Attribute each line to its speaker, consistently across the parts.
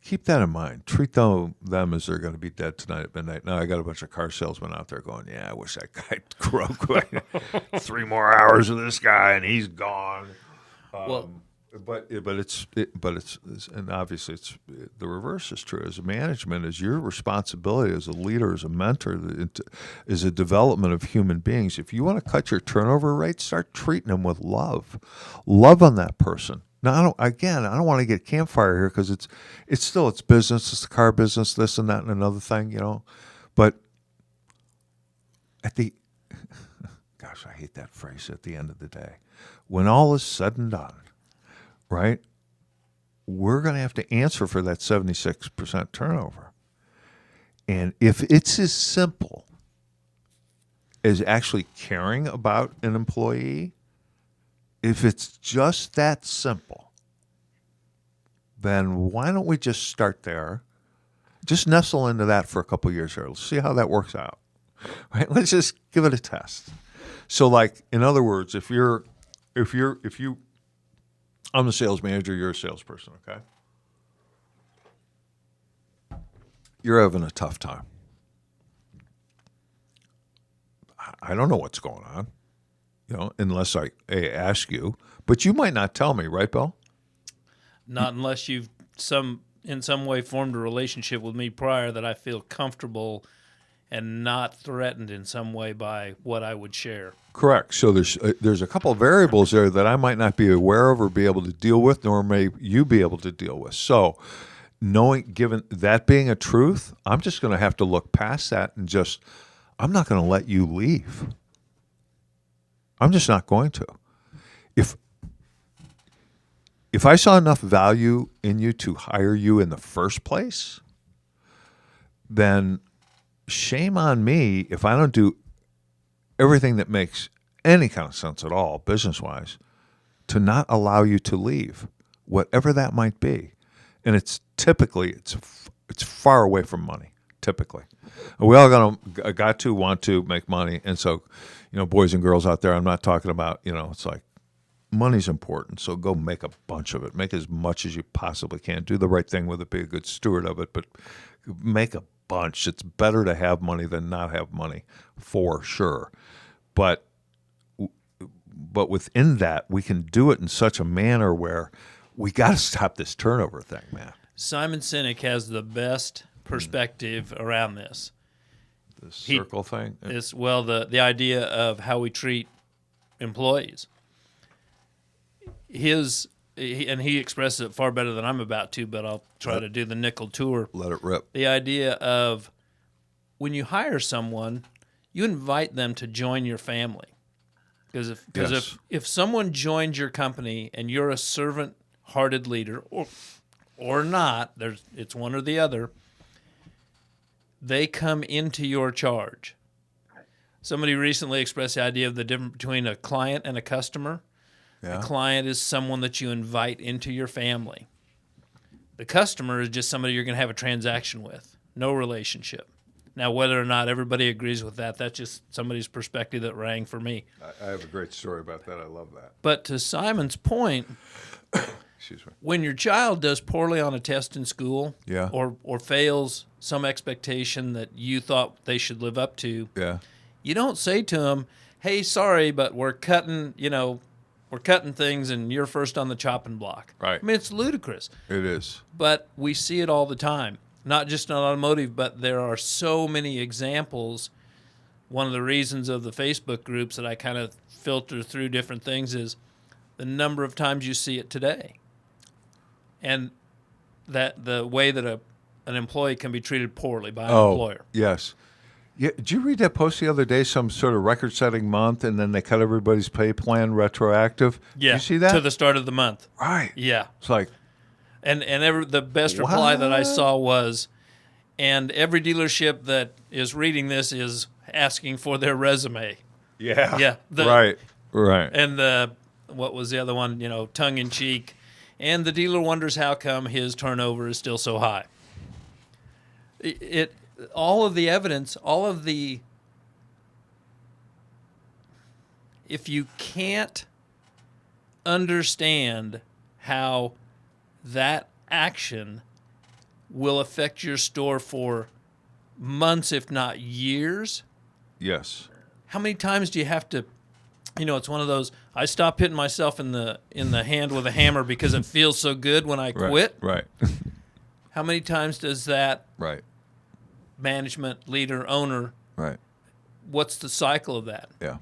Speaker 1: keep that in mind. Treat them as they're going to be dead tonight at midnight. Now I got a bunch of car salesmen out there going, "Yeah, I wish that guy broke 3 more hours with this guy and he's gone."
Speaker 2: Well,
Speaker 1: But it's and obviously it's the reverse is true. As a management, is your responsibility as a leader, as a mentor, is a development of human beings. If you want to cut your turnover rate, start treating them with love on that person. Now, I don't want to get campfire here because it's still it's business, it's the car business, this and that and another thing, But at the gosh, I hate that phrase. At the end of the day, when all is said and done, right, we're going to have to answer for that 76% turnover. And if it's as simple as actually caring about an employee, if it's just that simple, then why don't we just start there? Just nestle into that for a couple of years here. Let's see how that works out. Right? Let's just give it a test. So, like, in other words, if you I'm the sales manager, you're a salesperson, okay? You're having a tough time. I don't know what's going on, unless I ask you. But you might not tell me, right, Bill?
Speaker 2: not unless you've in some way formed a relationship with me prior that I feel comfortable and not threatened in some way by what I would share.
Speaker 1: Correct. So there's a couple of variables there that I might not be aware of or be able to deal with, nor may you be able to deal with. So given that being a truth, I'm just going to have to look past that and I'm not going to let you leave. I'm just not going to. If I saw enough value in you to hire you in the first place, then shame on me if I don't do everything that makes any kind of sense at all, business-wise, to not allow you to leave, whatever that might be. And it's far away from money, typically. We all got to want to make money. And so, boys and girls out there, I'm not talking about, it's like money's important. So go make a bunch of it. Make as much as you possibly can. Do the right thing with it. Be a good steward of it. But make a bunch. It's better to have money than not have money, for sure. But within that, we can do it in such a manner where we got to stop this turnover thing, man.
Speaker 2: Simon Sinek has the best perspective around this.
Speaker 1: The circle thing?
Speaker 2: The idea of how we treat employees. He expresses it far better than I'm about to, but I'll try to do the nickel tour.
Speaker 1: Let it rip.
Speaker 2: The idea of when you hire someone, you invite them to join your family. Because if someone joins your company and you're a servant-hearted leader or not, it's one or the other, they come into your charge. Somebody recently expressed the idea of the difference between a client and a customer. Yeah. A client is someone that you invite into your family. The customer is just somebody you're going to have a transaction with, no relationship. Now, whether or not everybody agrees with that, that's just somebody's perspective that rang for me.
Speaker 1: I have a great story about that. I love that.
Speaker 2: But to Simon's point,
Speaker 1: excuse me,
Speaker 2: when your child does poorly on a test in school,
Speaker 1: yeah,
Speaker 2: or fails some expectation that you thought they should live up to,
Speaker 1: yeah,
Speaker 2: you don't say to them, "Hey, sorry, but we're cutting things and you're first on the chopping block."
Speaker 1: Right.
Speaker 2: I mean, it's ludicrous.
Speaker 1: It is.
Speaker 2: But we see it all the time, not just in automotive, but there are so many examples. One of the reasons of the Facebook groups that I kind of filter through different things is the number of times you see it today. And that the way that an employee can be treated poorly by an employer.
Speaker 1: Yes. Yeah, did you read that post the other day, some sort of record-setting month, and then they cut everybody's pay plan retroactive?
Speaker 2: Yeah.
Speaker 1: Did you see that?
Speaker 2: To the start of the month.
Speaker 1: Right.
Speaker 2: Yeah.
Speaker 1: It's like...
Speaker 2: And the best reply that I saw was, and every dealership that is reading this is asking for their resume.
Speaker 1: Yeah.
Speaker 2: Yeah.
Speaker 1: Right.
Speaker 2: And what was the other one? Tongue-in-cheek. And the dealer wonders how come his turnover is still so high. All of the evidence, if you can't understand how that action will affect your store for months, if not years.
Speaker 1: Yes.
Speaker 2: How many times do you have to, it's one of those, I stop hitting myself in the hand with a hammer because it feels so good when I quit.
Speaker 1: Right.
Speaker 2: How many times does that
Speaker 1: Right.
Speaker 2: management, leader, owner,
Speaker 1: Right.
Speaker 2: what's the cycle of that?
Speaker 1: Yeah.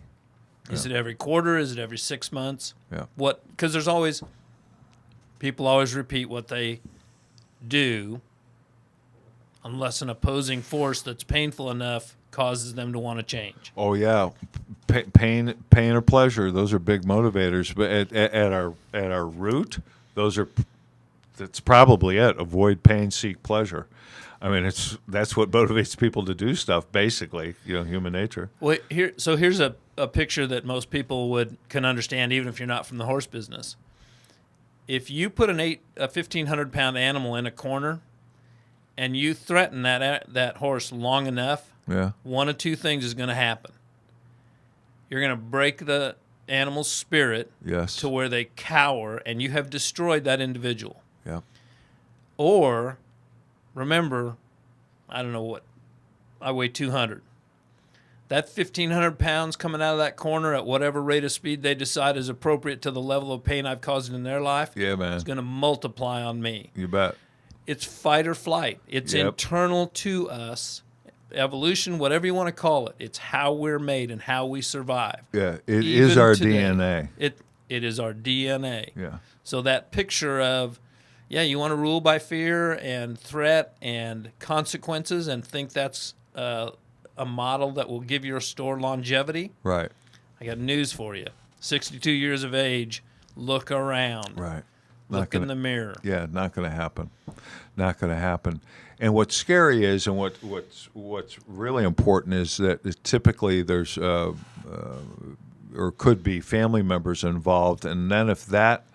Speaker 2: Is it every quarter? Is it every 6 months?
Speaker 1: Yeah.
Speaker 2: Because people always repeat what they do unless an opposing force that's painful enough causes them to want to change.
Speaker 1: Oh yeah, pain or pleasure. Those are big motivators. But at our root, that's probably it. Avoid pain, seek pleasure. I mean, that's what motivates people to do stuff. Basically, human nature.
Speaker 2: Well, here's a picture that most people can understand, even if you're not from the horse business. If you put a 1,500-pound animal in a corner, and you threaten that horse long enough,
Speaker 1: Yeah.
Speaker 2: one of two things is going to happen. You're going to break the animal's spirit
Speaker 1: Yes.
Speaker 2: to where they cower, and you have destroyed that individual.
Speaker 1: Yeah.
Speaker 2: Or, remember, I don't know what, I weigh 200. That 1,500 pounds coming out of that corner at whatever rate of speed they decide is appropriate to the level of pain I've caused in their life,
Speaker 1: Yeah, man.
Speaker 2: is going to multiply on me.
Speaker 1: You bet.
Speaker 2: It's fight or flight. It's internal to us. Evolution, whatever you want to call it. It's how we're made and how we survive.
Speaker 1: Yeah, it
Speaker 2: Even
Speaker 1: is our
Speaker 2: today,
Speaker 1: DNA.
Speaker 2: It is our DNA.
Speaker 1: Yeah.
Speaker 2: So that picture of, you want to rule by fear and threat and consequences and think that's a model that will give your store longevity.
Speaker 1: Right.
Speaker 2: I got news for you. 62 years of age, look around.
Speaker 1: Right.
Speaker 2: Look in the mirror.
Speaker 1: Yeah, not going to happen. Not going to happen. And what's scary is, and what's really important is that typically there's or could be family members involved, and then if that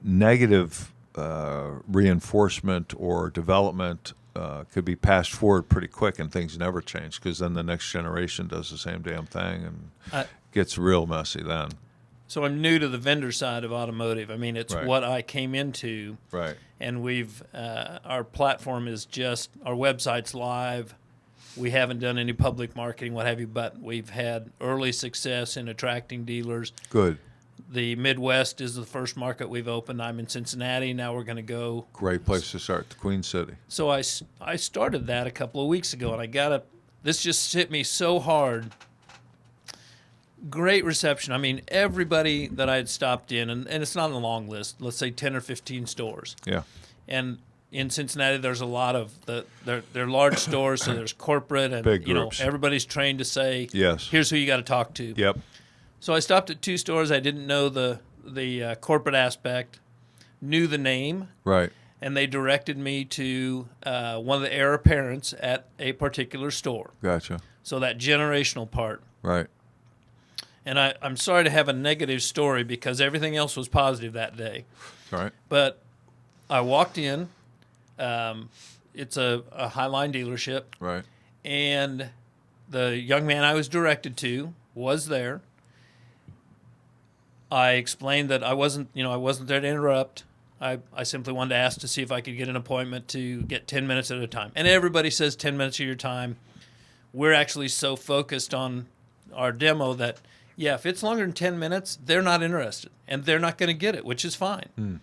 Speaker 1: negative reinforcement or development could be passed forward pretty quick, and things never change, because then the next generation does the same damn thing, and gets real messy then.
Speaker 2: So I'm new to the vendor side of automotive. I mean, it's what I came into.
Speaker 1: Right.
Speaker 2: And we've our platform is just, our website's live. We haven't done any public marketing, what have you, but we've had early success in attracting dealers.
Speaker 1: Good.
Speaker 2: The Midwest is the first market we've opened. I'm in Cincinnati. Now we're going to go.
Speaker 1: Great place to start, the Queen City.
Speaker 2: So I started that a couple of weeks ago, and this just hit me so hard. Great reception. I mean, everybody that I had stopped in, and it's not on a long list, let's say 10 or 15 stores.
Speaker 1: Yeah.
Speaker 2: And in Cincinnati, there's a lot of they're large stores, so there's corporate, and
Speaker 1: big groups.
Speaker 2: Everybody's trained to say,
Speaker 1: yes,
Speaker 2: here's who you got to talk to.
Speaker 1: Yep.
Speaker 2: So I stopped at 2 stores. I didn't know the corporate aspect, knew the name,
Speaker 1: right,
Speaker 2: and they directed me to one of the heir apparents at a particular store.
Speaker 1: Gotcha.
Speaker 2: So that generational part.
Speaker 1: Right.
Speaker 2: And I'm sorry to have a negative story because everything else was positive that day.
Speaker 1: All right.
Speaker 2: But I walked in. It's a Highline dealership.
Speaker 1: Right.
Speaker 2: And the young man I was directed to was there. I explained that I wasn't there to interrupt. I simply wanted to ask to see if I could get an appointment to get 10 minutes at a time. And everybody says 10 minutes of your time. We're actually so focused on our demo that, if it's longer than 10 minutes, they're not interested. And they're not going to get it, which is fine.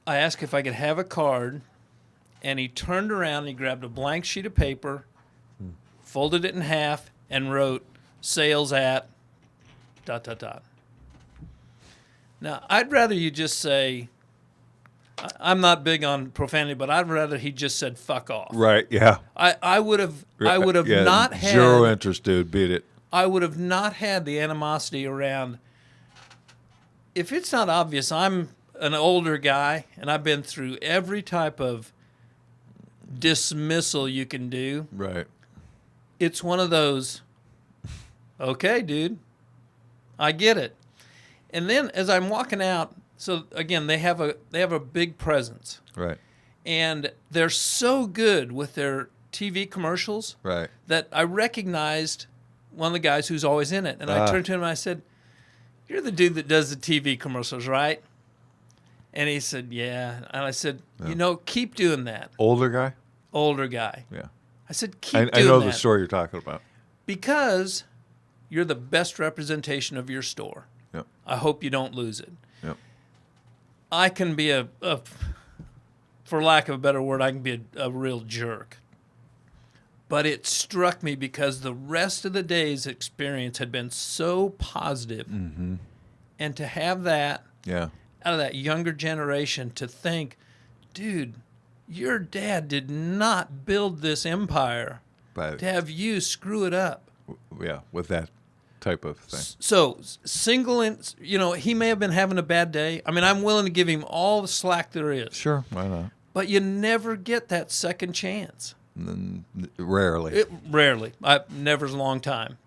Speaker 2: I asked if I could have a card, and he turned around and he grabbed a blank sheet of paper, folded it in half, and wrote, sales at ... Now, I'd rather you just say, I'm not big on profanity, but I'd rather he just said fuck off.
Speaker 1: Right, yeah.
Speaker 2: I would have not had
Speaker 1: zero interest, dude. Beat it.
Speaker 2: I would have not had the animosity around. If it's not obvious, I'm an older guy and I've been through every type of dismissal you can do.
Speaker 1: Right.
Speaker 2: It's one of those, okay, dude, I get it. And then as I'm walking out, so again, they have a big presence.
Speaker 1: Right.
Speaker 2: And they're so good with their TV commercials
Speaker 1: Right.
Speaker 2: that I recognized one of the guys who's always in it. And I turned to him and I said, you're the dude that does the TV commercials, right? And he said, yeah. And I said, you know, keep doing that.
Speaker 1: Older guy?
Speaker 2: Older guy.
Speaker 1: Yeah.
Speaker 2: I said, keep doing
Speaker 1: I know
Speaker 2: that.
Speaker 1: the story you're talking about.
Speaker 2: Because you're the best representation of your store.
Speaker 1: Yep.
Speaker 2: I hope you don't lose it.
Speaker 1: Yep.
Speaker 2: I can be for lack of a better word, I can be a real jerk. But it struck me because the rest of the day's experience had been so positive.
Speaker 1: Mm-hmm.
Speaker 2: And to have that
Speaker 1: Yeah.
Speaker 2: out of that younger generation to think, dude, your dad did not build this empire
Speaker 1: But
Speaker 2: to have you screw it up.
Speaker 1: yeah, with that type of thing.
Speaker 2: So he may have been having a bad day. I mean, I'm willing to give him all the slack there is.
Speaker 1: Sure, why not?
Speaker 2: But you never get that second chance.
Speaker 1: Rarely.
Speaker 2: Rarely. Never's a long time.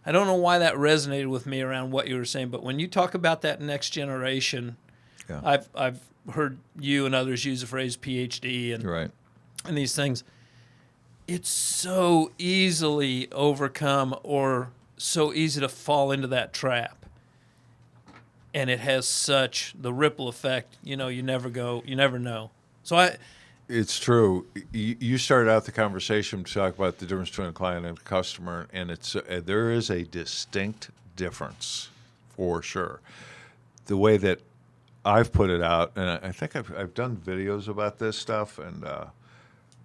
Speaker 2: I don't know why that resonated with me around what you were saying, but when you talk about that next generation,
Speaker 1: Yeah.
Speaker 2: I've heard you and others use the phrase PhD
Speaker 1: Right.
Speaker 2: and these things. It's so easily overcome or so easy to fall into that trap. And it has such the ripple effect, you never know. So
Speaker 1: It's true. You started out the conversation to talk about the difference between a client and a customer, and there is a distinct difference for sure. The way that I've put it out, and I think I've done videos about this stuff,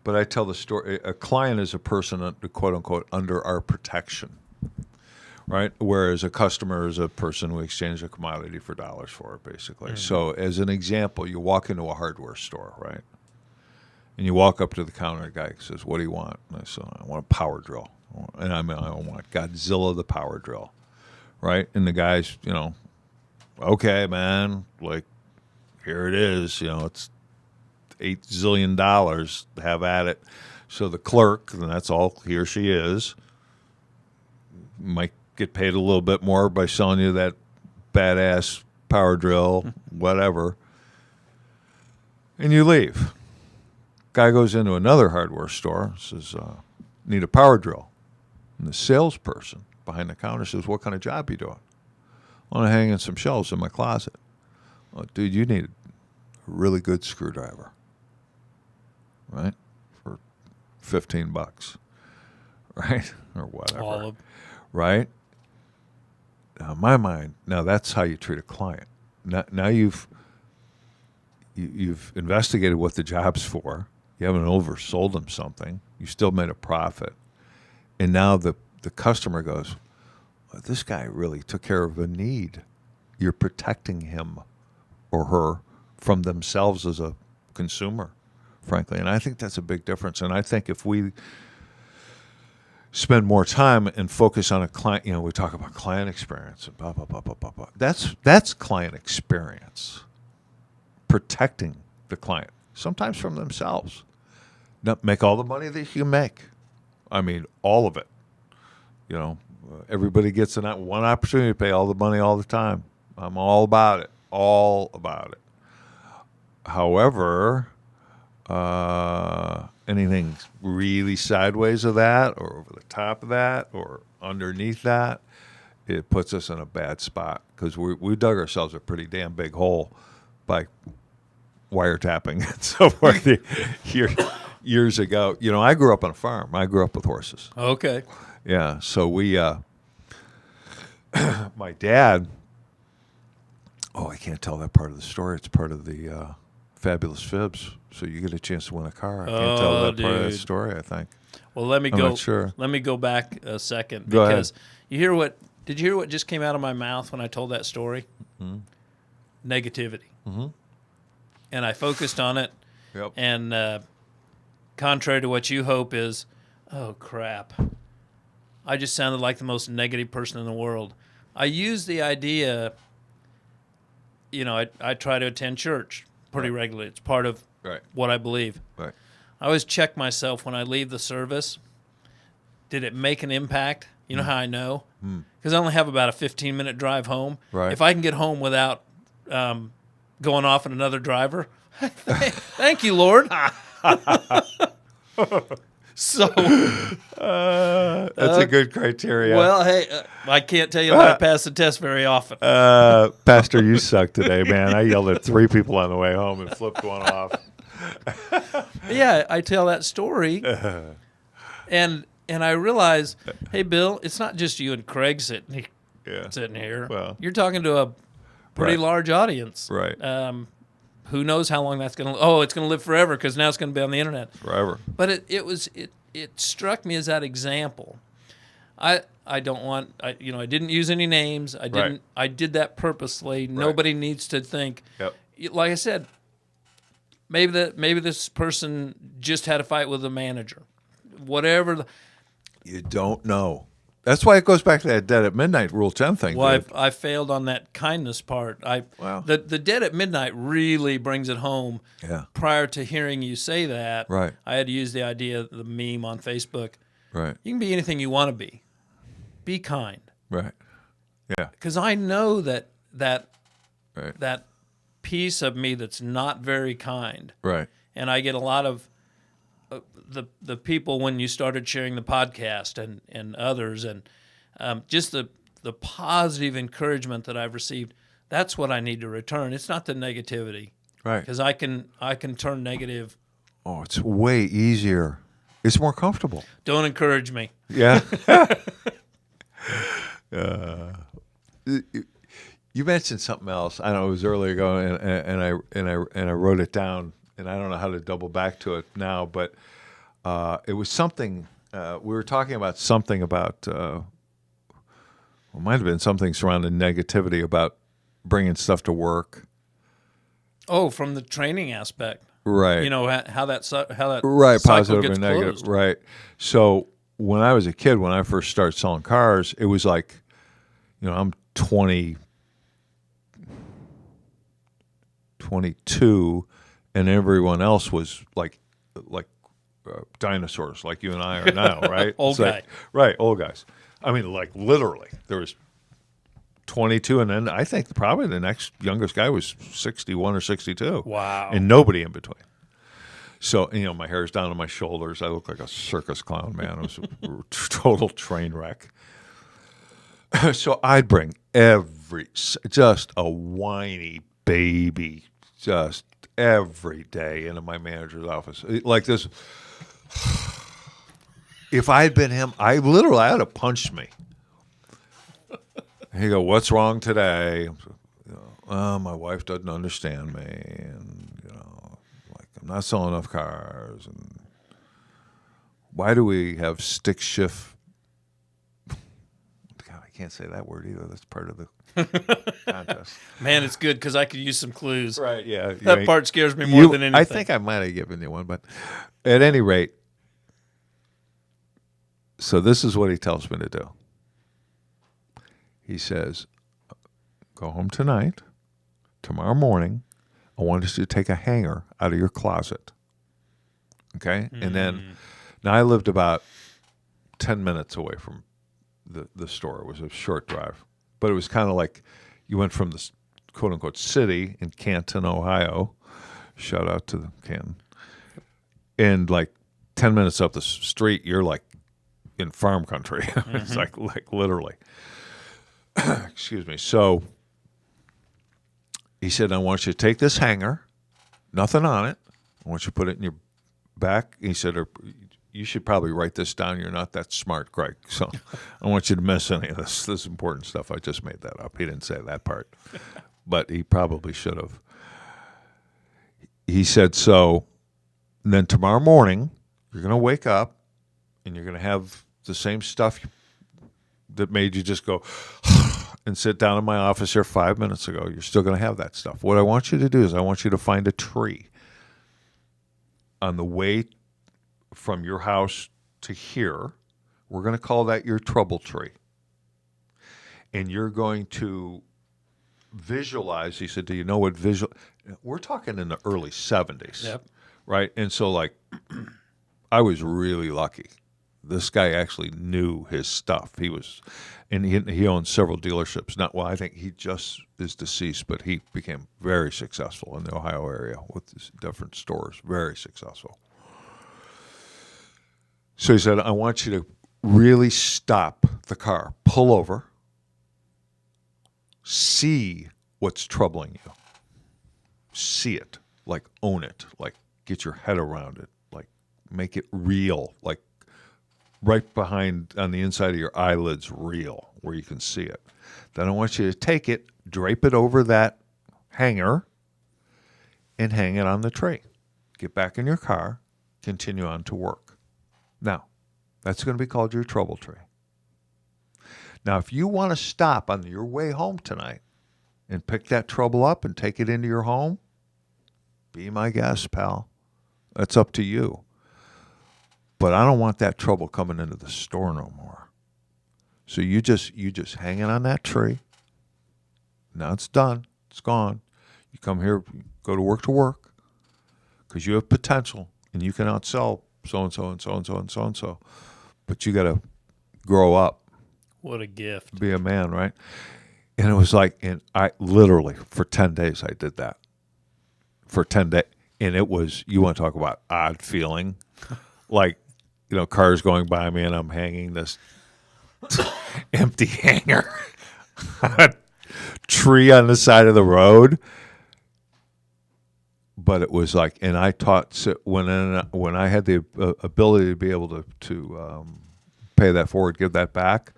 Speaker 1: but I tell the story. A client is a person, quote unquote, under our protection, right? Whereas a customer is a person we exchange a commodity for dollars for, basically. Mm-hmm. So, as an example, you walk into a hardware store, right? And you walk up to the counter, the guy says, "What do you want?" And I said, "I want a power drill." And I want Godzilla the power drill, right? And the guy's, okay, man, like, here it is. It's $8 zillion. Have at it. So the clerk, and that's all he or she is, might get paid a little bit more by selling you that badass power drill, whatever, and you leave. Guy goes into another hardware store, says, need a power drill. And the salesperson behind the counter says, what kind of job you doing? I want to hang in some shelves in my closet. Oh, dude, you need a really good screwdriver, right? For $15, right? Or whatever.
Speaker 2: all of
Speaker 1: Right? Now, in my mind, that's how you treat a client. Now you've investigated what the job's for. You haven't oversold them something. You still made a profit. And now the customer goes, well, this guy really took care of a need. You're protecting him or her from themselves as a consumer, frankly. And I think that's a big difference. And I think if we spend more time and focus on a client, we talk about client experience and blah, blah, blah, blah, blah, blah. That's client experience. Protecting the client, sometimes from themselves. Not make all the money that you make. I mean, all of it. Everybody gets one opportunity to pay all the money all the time. I'm all about it. All about it. However, anything really sideways of that or over the top of that or underneath that, it puts us in a bad spot because we dug ourselves a pretty damn big hole by wiretapping and so forth years ago. I grew up on a farm. I grew up with horses.
Speaker 2: Okay.
Speaker 1: Yeah. So we, my dad, I can't tell that part of the story. It's part of the Fabulous Fibs. So you get a chance to win a car. I can't tell that part of the story, I think.
Speaker 2: Well, let me
Speaker 1: I'm
Speaker 2: go.
Speaker 1: not sure.
Speaker 2: Let me go back a second
Speaker 1: Go
Speaker 2: because
Speaker 1: ahead.
Speaker 2: Did you hear what just came out of my mouth when I told that story? Mm-hmm. Negativity.
Speaker 1: Mm-hmm.
Speaker 2: And I focused on it.
Speaker 1: Yep.
Speaker 2: And contrary to what you hope is, oh, crap. I just sounded like the most negative person in the world. I use the idea, I try to attend church pretty regularly. It's part of what I believe.
Speaker 1: Right.
Speaker 2: I always check myself when I leave the service. Did it make an impact? You know how I know? Because I only have about a 15-minute drive home.
Speaker 1: Right.
Speaker 2: If I can get home without going off on another driver, thank you, Lord. So,
Speaker 1: That's a good criteria.
Speaker 2: well, hey, I can't tell you that I pass the test very often.
Speaker 1: Pastor, you suck today, man. I yelled at 3 people on the way home and flipped one off.
Speaker 2: Yeah, I tell that story, and I realize, hey, Bill, it's not just you and Craig sitting here.
Speaker 1: Well,
Speaker 2: you're talking to a pretty
Speaker 1: right.
Speaker 2: large audience.
Speaker 1: Right.
Speaker 2: Who knows how long that's going to? Oh, it's going to live forever because now it's going to be on the internet.
Speaker 1: Forever.
Speaker 2: But it struck me as that example. I don't want I didn't use any names. I did that purposely. Right. Nobody needs to think.
Speaker 1: Yep.
Speaker 2: Like I said, maybe this person just had a fight with the manager. Whatever.
Speaker 1: You don't know. That's why it goes back to that dead at midnight Rule 10 thing.
Speaker 2: Well, I failed on that kindness part. The dead at midnight really brings it home.
Speaker 1: Yeah.
Speaker 2: Prior to hearing you say that,
Speaker 1: right.
Speaker 2: I had to use the idea, the meme on Facebook.
Speaker 1: Right.
Speaker 2: You can be anything you want to be. Be kind.
Speaker 1: Right. Yeah.
Speaker 2: Because I know that
Speaker 1: right.
Speaker 2: that piece of me that's not very kind.
Speaker 1: Right.
Speaker 2: And I get a lot of the people when you started sharing the podcast and others and just the positive encouragement that I've received. That's what I need to return. It's not the negativity.
Speaker 1: Right.
Speaker 2: Because I can turn negative.
Speaker 1: Oh, it's way easier. It's more comfortable.
Speaker 2: Don't encourage me.
Speaker 1: Yeah. You mentioned something else. I know it was earlier ago, and I wrote it down, and I don't know how to double back to it now, but it was something we were talking about. Something about it might have been something surrounding negativity about bringing stuff to work.
Speaker 2: Oh, from the training aspect,
Speaker 1: right?
Speaker 2: You know how that
Speaker 1: right, positive
Speaker 2: gets
Speaker 1: and negative,
Speaker 2: closed.
Speaker 1: right? So when I was a kid, when I first started selling cars, it was like, I'm 22, and everyone else was like dinosaurs, like you and I are now, right?
Speaker 2: Old guy,
Speaker 1: right? Old guys. I mean, like literally, there was 22, and then I think probably the next youngest guy was 61 or 62.
Speaker 2: Wow,
Speaker 1: and nobody in between. So, my hair's down to my shoulders. I look like a circus clown, man. It was a total train wreck. So I'd bring just a whiny baby, just every day into my manager's office. Like this. If I had been him, I had to punch me. He'd go, "What's wrong today?" My wife doesn't understand me, and I'm not selling enough cars, and why do we have stick shift? God, I can't say that word either. That's part of the contest.
Speaker 2: Man, it's good because I could use some clues.
Speaker 1: Right? Yeah,
Speaker 2: that part scares me more than anything.
Speaker 1: I think I might have given you one, but at any rate, so this is what he tells me to do. He says, "Go home tonight. Tomorrow morning, I want us to take a hanger out of your closet." Okay? And then, now I lived about 10 minutes away from the store. It was a short drive. But it was kind of like you went from the quote-unquote city in Canton, Ohio. Shout out to Canton. And like 10 minutes up the street, you're like in farm country. It's like literally. Excuse me. So he said, "I want you to take this hanger, nothing on it. I want you to put it in your back." He said, "You should probably write this down. You're not that smart, Greg. So I want you to miss any of this important stuff." I just made that up. He didn't say that part, but he probably should have. He said, "So then tomorrow morning, you're going to wake up and you're going to have the same stuff that made you just go and sit down in my office here 5 minutes ago. You're still going to have that stuff. What I want you to do is I want you to find a tree on the way from your house to here. We're going to call that your trouble tree. And you're going to visualize." He said, "Do you know what visual?" We're talking in the early 70s.
Speaker 2: Yep.
Speaker 1: Right? And so, like, I was really lucky. This guy actually knew his stuff. He owned several dealerships. I think he just is deceased, but he became very successful in the Ohio area with different stores. Very successful. So he said, I want you to really stop the car, pull over, see what's troubling you. See it, like own it, like get your head around it, like make it real, like right behind on the inside of your eyelids, real, where you can see it. Then I want you to take it, drape it over that hanger, and hang it on the tree. Get back in your car, continue on to work. Now, that's going to be called your trouble tree. Now, if you want to stop on your way home tonight and pick that trouble up and take it into your home, be my guest, pal. That's up to you. But I don't want that trouble coming into the store no more. So you just hang it on that tree. Now it's done. It's gone. You come here, go to work, because you have potential and you can outsell so-and-so and so-and-so and so-and-so. But you got to grow up.
Speaker 2: What a gift.
Speaker 1: Be a man, right? And it was like, and I literally, for 10 days, I did that. For 10 days. And it was, you want to talk about odd feeling. Like, cars going by me and I'm hanging this empty hanger on a tree on the side of the road. But it was like, and I taught, when I had the ability to be able to pay that forward, give that back,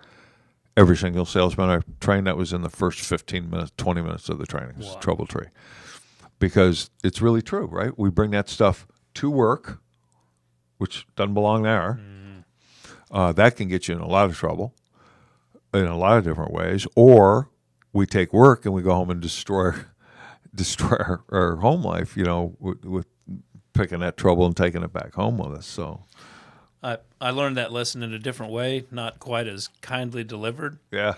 Speaker 1: every single salesman I trained, that was in the first 15 minutes, 20 minutes of the training. It's a trouble tree. Because it's really true, right? We bring that stuff to work, which doesn't belong there. That can get you in a lot of trouble in a lot of different ways. Or we take work and we go home and destroy our home life, with picking that trouble and taking it back home with us. So
Speaker 2: I learned that lesson in a different way, not quite as kindly delivered.
Speaker 1: yeah,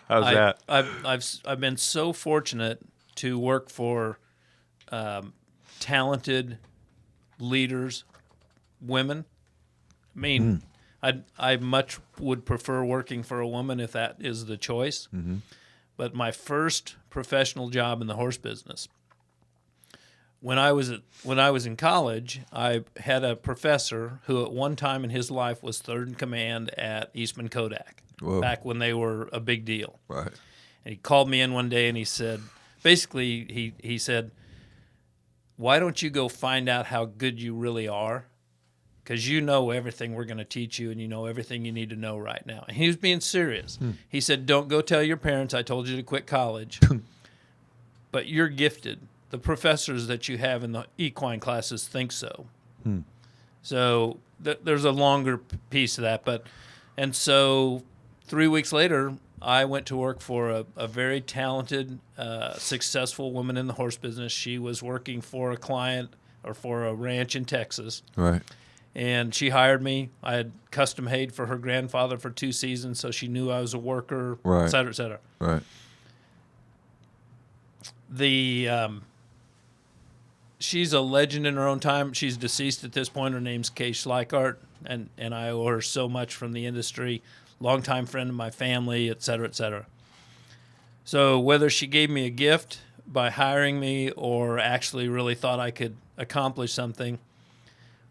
Speaker 1: how's that?
Speaker 2: I've been so fortunate to work for talented leaders, women. I mean, I much would prefer working for a woman if that is the choice. Mm-hmm. But my first professional job in the horse business, when I was in college, I had a professor who at one time in his life was third in command at Eastman Kodak. Whoa. Back when they were a big deal.
Speaker 1: Right.
Speaker 2: And he called me in one day and he said, basically, he said, why don't you go find out how good you really are? Because you know everything we're going to teach you and you know everything you need to know right now. And he was being serious. He said, don't go tell your parents I told you to quit college. But you're gifted. The professors that you have in the equine classes think so. So there's a longer piece of that. And so 3 weeks later, I went to work for a very talented, successful woman in the horse business. She was working for a client or for a ranch in Texas.
Speaker 1: Right.
Speaker 2: And she hired me. I had custom made for her grandfather for 2 seasons, so she knew I was a worker,
Speaker 1: right.
Speaker 2: et cetera, et cetera.
Speaker 1: Right.
Speaker 2: She's a legend in her own time. She's deceased at this point. Her name's Kay Schleikart, and I owe her so much from the industry. Longtime friend of my family, et cetera, et cetera. So whether she gave me a gift by hiring me or actually really thought I could accomplish something,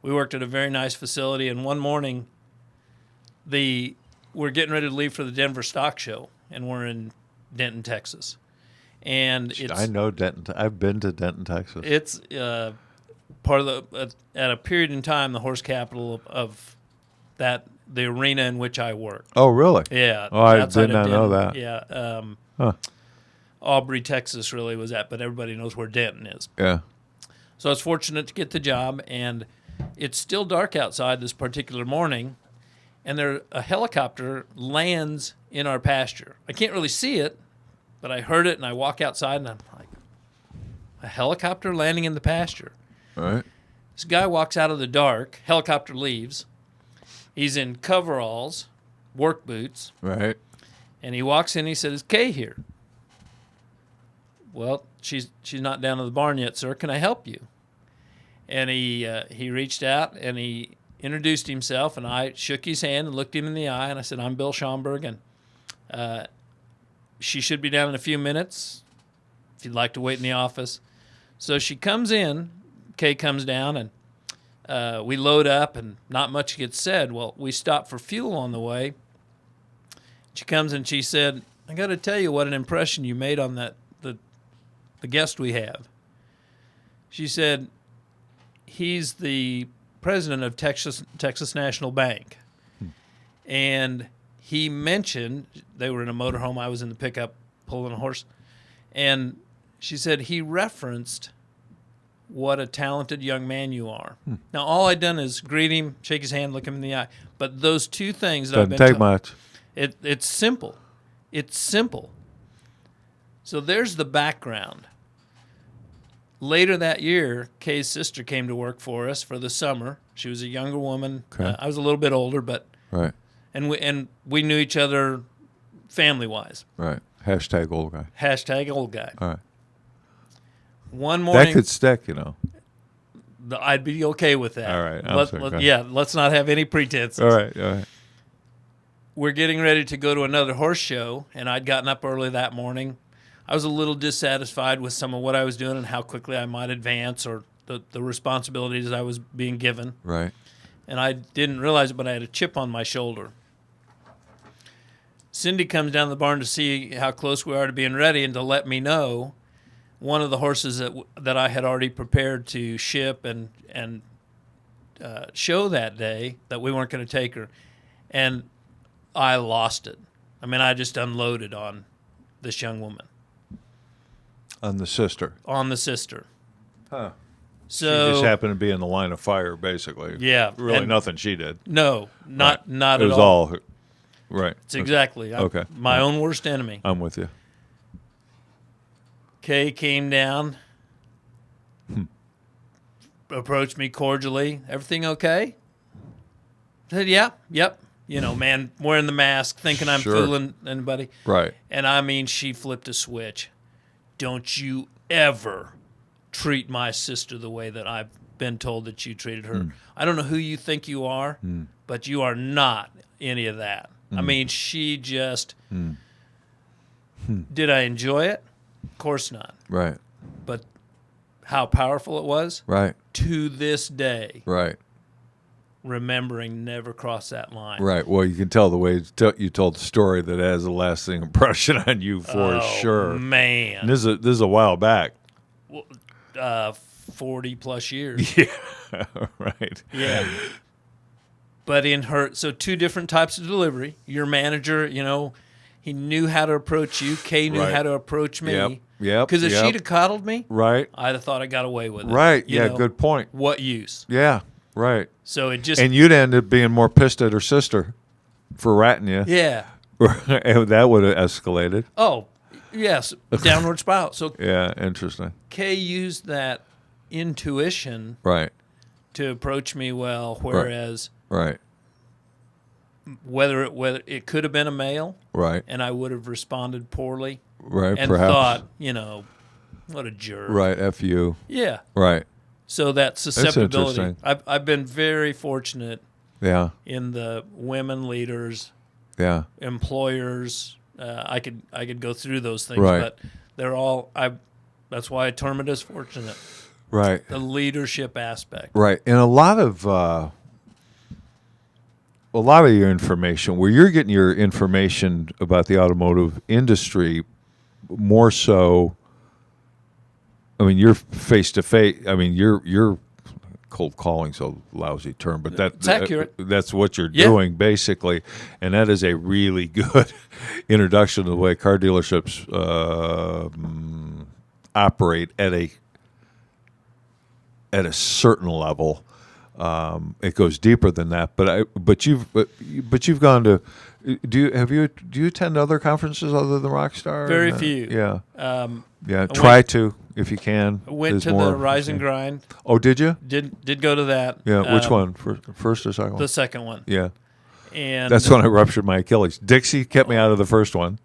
Speaker 2: we worked at a very nice facility, and one morning we're getting ready to leave for the Denver Stock Show, and we're in Denton, Texas. And
Speaker 1: I know Denton. I've been to Denton, Texas.
Speaker 2: It's part of at a period in time, the horse capital of the arena in which I work.
Speaker 1: Oh, really?
Speaker 2: Yeah.
Speaker 1: Oh, I did not know that.
Speaker 2: Yeah. Aubrey, Texas really was that, but everybody knows where Denton is.
Speaker 1: Yeah.
Speaker 2: So I was fortunate to get the job, and it's still dark outside this particular morning, and a helicopter lands in our pasture. I can't really see it, but I heard it, and I walk outside, and I'm like, a helicopter landing in the pasture.
Speaker 1: All right.
Speaker 2: This guy walks out of the dark, helicopter leaves. He's in coveralls, work boots.
Speaker 1: Right.
Speaker 2: And he walks in, he said, is Kay here? Well, she's not down to the barn yet, sir. Can I help you? And he reached out, and he introduced himself, and I shook his hand and looked him in the eye, and I said, I'm Bill Schomburg, and she should be down in a few minutes if you'd like to wait in the office. So she comes in, Kay comes down, and we load up and not much gets said. Well, we stop for fuel on the way. She comes and she said, I got to tell you what an impression you made on the guest we have. She said, he's the president of Texas National Bank. And he mentioned, they were in a motorhome, I was in the pickup pulling a horse, and she said he referenced what a talented young man you are. Now, all I'd done is greet him, shake his hand, look him in the eye. But those two things that I've
Speaker 1: Doesn't
Speaker 2: been
Speaker 1: take much.
Speaker 2: It's simple. It's simple. So there's the background. Later that year, Kay's sister came to work for us for the summer. She was a younger woman.
Speaker 1: Okay.
Speaker 2: I was a little bit older, but
Speaker 1: Right.
Speaker 2: and we knew each other family-wise.
Speaker 1: Right. Hashtag old guy.
Speaker 2: Hashtag old guy.
Speaker 1: All right.
Speaker 2: One morning,
Speaker 1: That could stick, you know.
Speaker 2: I'd be okay with that.
Speaker 1: All right. I'm sorry, go ahead.
Speaker 2: Let's not have any pretenses.
Speaker 1: All right. All right.
Speaker 2: We're getting ready to go to another horse show, and I'd gotten up early that morning. I was a little dissatisfied with some of what I was doing and how quickly I might advance or the responsibilities I was being given.
Speaker 1: Right.
Speaker 2: And I didn't realize it, but I had a chip on my shoulder. Cindy comes down the barn to see how close we are to being ready and to let me know one of the horses that I had already prepared to ship and show that day that we weren't going to take her. And I lost it. I mean, I just unloaded on this young woman.
Speaker 1: On the sister.
Speaker 2: On the sister.
Speaker 1: Huh.
Speaker 2: So
Speaker 1: She just happened to be in the line of fire, basically.
Speaker 2: Yeah.
Speaker 1: Really
Speaker 2: and
Speaker 1: nothing she did.
Speaker 2: No, not
Speaker 1: It
Speaker 2: at
Speaker 1: was all her. Right.
Speaker 2: It's exactly.
Speaker 1: Okay.
Speaker 2: My own worst enemy.
Speaker 1: I'm with you.
Speaker 2: Kay came down, approached me cordially. Everything okay? I said, yeah, yep. You know, man, wearing the mask, thinking I'm
Speaker 1: Sure.
Speaker 2: fooling anybody.
Speaker 1: Right.
Speaker 2: And I mean, she flipped a switch. Don't you ever treat my sister the way that I've been told that you treated her. I don't know who you think you are, but you are not any of that. I mean, she just... Did I enjoy it? Of course not.
Speaker 1: Right.
Speaker 2: But how powerful it was?
Speaker 1: Right.
Speaker 2: To this day,
Speaker 1: Right.
Speaker 2: remembering never cross that line.
Speaker 1: Right. Well, you can tell the way you told the story that has a lasting impression on you for sure.
Speaker 2: Man.
Speaker 1: And this is a while back.
Speaker 2: 40 plus years.
Speaker 1: Yeah. Right.
Speaker 2: Yeah. But in her, so two different types of delivery. Your manager, you know, he knew how to approach you. Kay knew
Speaker 1: Right.
Speaker 2: how to approach me.
Speaker 1: Yep. Yep.
Speaker 2: Because if
Speaker 1: yep.
Speaker 2: she'd have coddled me,
Speaker 1: Right.
Speaker 2: I'd have thought I got away with it.
Speaker 1: Right.
Speaker 2: You
Speaker 1: Yeah.
Speaker 2: know,
Speaker 1: Good point.
Speaker 2: What use?
Speaker 1: Yeah. Right.
Speaker 2: So it just,
Speaker 1: And you'd end up being more pissed at her sister for ratting you.
Speaker 2: yeah.
Speaker 1: And that would have escalated.
Speaker 2: Oh, yes. Downward spiral. So
Speaker 1: Yeah. Interesting.
Speaker 2: Kay used that intuition
Speaker 1: Right.
Speaker 2: to approach me well, whereas
Speaker 1: Right.
Speaker 2: whether it could have been a male
Speaker 1: Right.
Speaker 2: and I would have responded poorly
Speaker 1: Right.
Speaker 2: and
Speaker 1: Perhaps.
Speaker 2: thought, you know, what a jerk.
Speaker 1: Right. F you.
Speaker 2: Yeah.
Speaker 1: Right.
Speaker 2: So that susceptibility.
Speaker 1: interesting.
Speaker 2: I've been very fortunate
Speaker 1: Yeah.
Speaker 2: in the women leaders,
Speaker 1: Yeah.
Speaker 2: employers. I could go through those things,
Speaker 1: Right.
Speaker 2: but they're all. That's why I term it as fortunate.
Speaker 1: Right.
Speaker 2: The leadership aspect.
Speaker 1: Right. And a lot of your information, where you're getting your information about the automotive industry, more so. I mean, you're face to face. I mean, you're cold calling's a lousy term, but
Speaker 2: It's accurate.
Speaker 1: That's what you're
Speaker 2: Yeah.
Speaker 1: doing basically, and that is a really good introduction to the way car dealerships operate at a certain level. It goes deeper than that, but you've gone to. Do you attend other conferences other than Rockstar?
Speaker 2: Very few.
Speaker 1: Yeah. Yeah.
Speaker 2: I
Speaker 1: Try to if you can.
Speaker 2: I went
Speaker 1: There's
Speaker 2: to
Speaker 1: more
Speaker 2: the Rise and
Speaker 1: if you
Speaker 2: Grind.
Speaker 1: can. Oh, did you?
Speaker 2: Did go to that.
Speaker 1: Yeah. Which one? First or second one?
Speaker 2: The second one.
Speaker 1: Yeah.
Speaker 2: And
Speaker 1: That's when I ruptured my Achilles. Dixie kept me out of the first one,